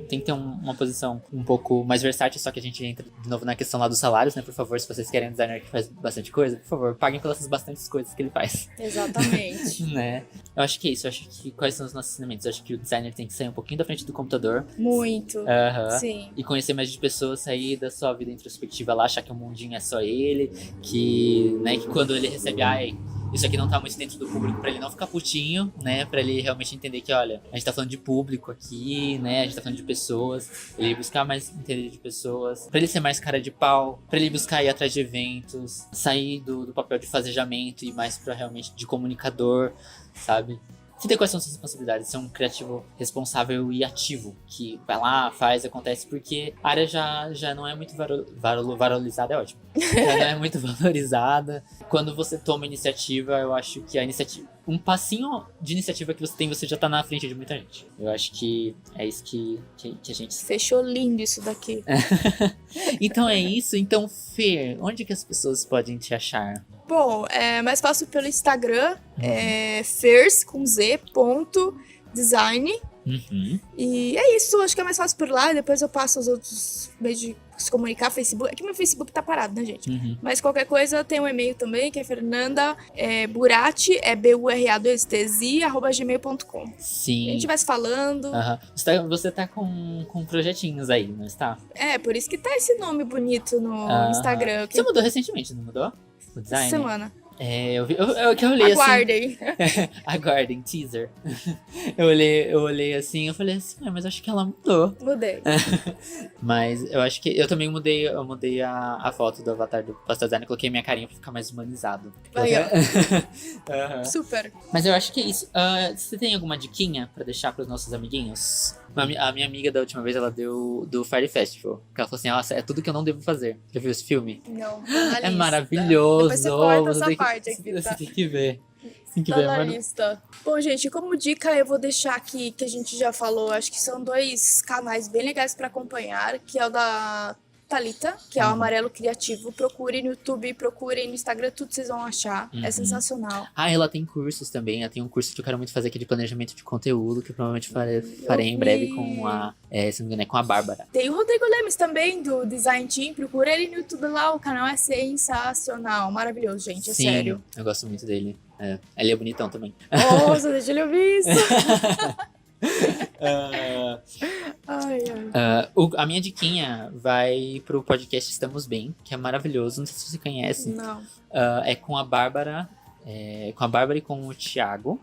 tem que ter uma posição um pouco mais versátil, só que a gente entra de novo na questão lá dos salários, né? Por favor, se vocês querem um designer que faz bastante coisa, por favor, paguem pelas bastantes coisas que ele faz. Exatamente. Né? Eu acho que é isso. Eu acho que quais são os nossos ensinamentos? Eu acho que o designer tem que sair um pouquinho da frente do computador. Muito. Sim. E conhecer mais de pessoas, sair da sua vida introspectiva lá, achar que o mundinho é só ele, que quando ele recebe, isso aqui não tá muito dentro do público, pra ele não ficar putinho, né? Pra ele realmente entender que, olha, a gente tá falando de público aqui, né? A gente tá falando de pessoas. Ele buscar mais entender de pessoas. Pra ele ser mais cara de pau. Pra ele buscar ir atrás de eventos. Sair do papel de fazejamento e mais pra realmente de comunicador, sabe? Entender quais são suas responsabilidades, ser um criativo responsável e ativo, que vai lá, faz, acontece, porque a área já não é muito valorizada, é ótimo. Já não é muito valorizada. Quando você toma iniciativa, eu acho que um passinho de iniciativa que você tem, você já tá na frente de muita gente. Eu acho que é isso que a gente... Fechou lindo isso daqui. Então é isso. Então, Fer, onde que as pessoas podem te achar? Bom, é mais fácil pelo Instagram, fers, com z, ponto, design. E é isso, acho que é mais fácil por lá. Depois eu passo os outros meios de se comunicar, Facebook. É que meu Facebook tá parado, né, gente? Mas qualquer coisa, tem um e-mail também, que é Fernanda Burati, BURA2TZ, @gmail.com. Sim. A gente vai se falando. Você tá com projetinhos aí, não está? É, por isso que tá esse nome bonito no Instagram. Você mudou recentemente, não mudou? O design? Semana. Eu olhei Aguardem. assim... Aguardem, teaser. Eu olhei assim, eu falei assim, mas acho que ela mudou. Mudei. Mas eu acho que eu também mudei a foto do avatar do Pastel Design, coloquei minha carinha pra ficar mais humanizado. Aí, ó. Super. Mas eu acho que é isso. Você tem alguma diquinha pra deixar pros nossos amiguinhos? A minha amiga da última vez, ela deu do Fire Festival. Que ela falou assim, nossa, é tudo que eu não devo fazer. Já viu esse filme? Não, é maravilhoso. Depois você corta essa parte aqui, Você tá? tem que ver. Tá na lista. Bom, gente, como dica, eu vou deixar aqui, que a gente já falou, acho que são 2 canais bem legais pra acompanhar, que é o da Thalita, que é o Amarelo Criativo. Procurem no YouTube, procurem no Instagram, tudo vocês vão achar. É sensacional. Ela tem cursos também. Ela tem um curso que eu quero muito fazer aqui de planejamento de conteúdo, que eu provavelmente farei em breve com se não me engano, com a Bárbara. Tem o Rodrigo Lemes também, do Design Team. Procura ele no YouTube lá, o canal é sensacional. Maravilhoso, gente, é sério. Eu gosto muito dele. Ele é bonitão também. Nossa, deixa ele ouvir isso. A minha diquinha vai pro podcast Estamos Bem, que é maravilhoso, não sei se você conhece. Não. É com a Bárbara. Com a Bárbara e com o Thiago.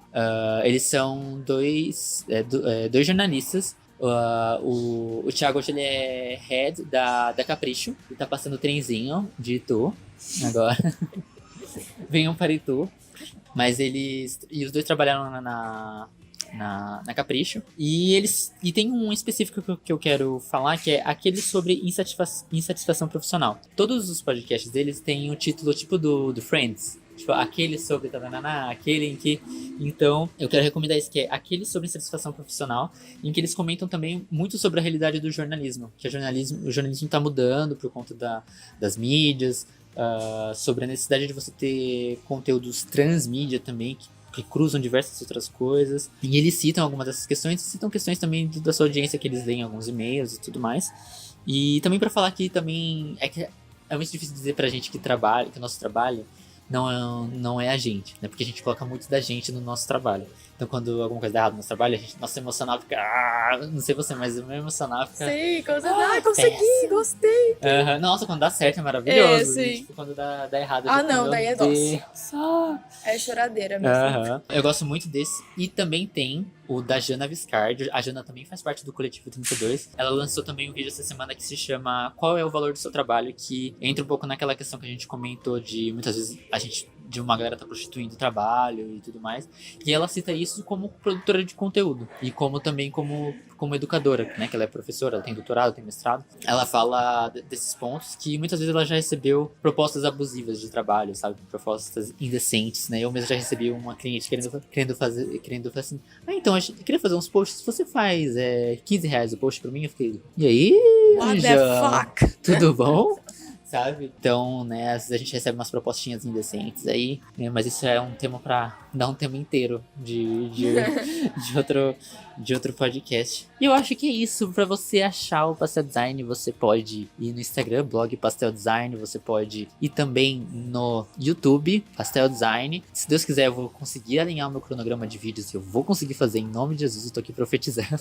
Eles são dois jornalistas. O Thiago hoje ele é head da Capricho. Ele tá passando o trenzinho de Itu agora. Venham para Itu. Mas e os dois trabalharam na Capricho. E tem um específico que eu quero falar, que é aquele sobre insatisfação profissional. Todos os podcasts deles têm o título tipo do Friends. Tipo, aquele sobre tanananá, aquele em que... Então, eu quero recomendar isso, que é aquele sobre insatisfação profissional, em que eles comentam também muito sobre a realidade do jornalismo. Que o jornalismo tá mudando por conta das mídias, sobre a necessidade de você ter conteúdos transmídia também, que cruzam diversas outras coisas. E eles citam algumas dessas questões, citam questões também da sua audiência que eles leem alguns e-mails e tudo mais. E também para falar que também é muito difícil dizer pra gente que o nosso trabalho não é a gente, né? Porque a gente coloca muito da gente no nosso trabalho. Então, quando alguma coisa dá errado no nosso trabalho, nosso emocional fica... não sei você, mas o meu emocional fica... Sim, quando você consegui, gostei. Nossa, quando dá certo é maravilhoso. Sim. E, tipo, quando dá errado... Não, daí é doce. É choradeira mesmo. Eu gosto muito desse. E também tem o da Jana Viscardi. A Jana também faz parte do Coletivo 32. Ela lançou também um vídeo essa semana que se chama Qual é o valor do seu trabalho? Que entra um pouco naquela questão que a gente comentou de muitas vezes de uma galera tá prostituindo o trabalho e tudo mais. E ela cita isso como produtora de conteúdo. E também como educadora, né? Que ela é professora, ela tem doutorado, tem mestrado. Ela fala desses pontos que muitas vezes ela já recebeu propostas abusivas de trabalho, sabe? Propostas indecentes, né? Eu mesmo já recebi uma cliente querendo fazer assim, então, eu queria fazer uns posts, você faz R$15 o post pra mim? Eu fiquei, e aí, What the fuck? Tudo bom? Sabe? Então, né, às vezes a gente recebe umas propostinhas indecentes aí, né, mas isso é um tema pra dar um tema inteiro de outro podcast. E eu acho que é isso. Pra você achar o Pastel Design, você pode ir no Instagram, blog Pastel Design, você pode ir também no YouTube, Pastel Design. Se Deus quiser, eu vou conseguir alinhar o meu cronograma de vídeos, eu vou conseguir fazer em nome de Jesus, eu tô aqui profetizando.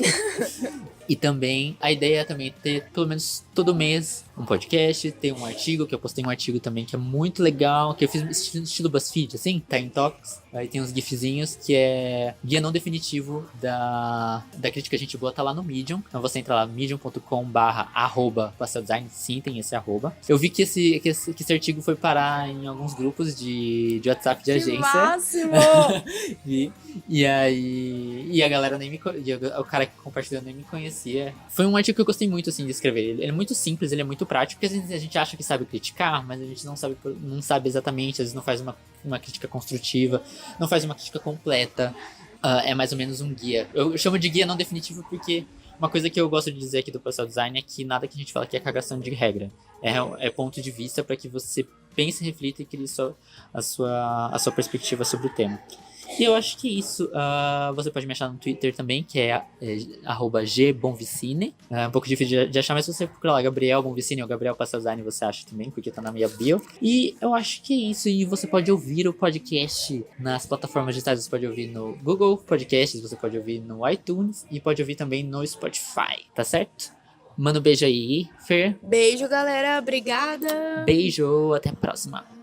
E também, a ideia é também ter, pelo menos todo mês, um podcast, ter um artigo, que eu postei um artigo também que é muito legal, que eu fiz estilo BuzzFeed, assim, tá em Talks. Aí tem uns gifzinhos que é guia não definitivo da crítica a gente boa, tá lá no Medium. Então você entra lá, medium.com/pasteldesign, sim, tem esse arroba. Eu vi que esse artigo foi parar em alguns grupos de WhatsApp de agência. Máximo! e aí a galera nem me o cara que compartilhou nem me conhecia. Foi um artigo que eu gostei muito, assim, de escrever. Ele é muito simples, ele é muito prático, porque às vezes a gente acha que sabe criticar, mas a gente não sabe exatamente, às vezes não faz uma crítica construtiva, não faz uma crítica completa. É mais ou menos um guia. Eu chamo de guia não definitivo porque uma coisa que eu gosto de dizer aqui do Pastel Design é que nada que a gente fala aqui é cagação de regra. É ponto de vista para que você pense, reflita e crie a sua perspectiva sobre o tema. E eu acho que é isso. Você pode me achar no Twitter também, que é @gbonvicine. É um pouco difícil de achar, mas se você procurar lá Gabriel Bonvicine ou Gabriel Pastel Design, você acha também, porque tá na minha bio. E eu acho que é isso. E você pode ouvir o podcast nas plataformas digitais. Você pode ouvir no Google Podcasts, você pode ouvir no iTunes e pode ouvir também no Spotify, tá certo? Manda um beijo aí, Fer. Beijo, galera. Obrigada. Beijo, até a próxima.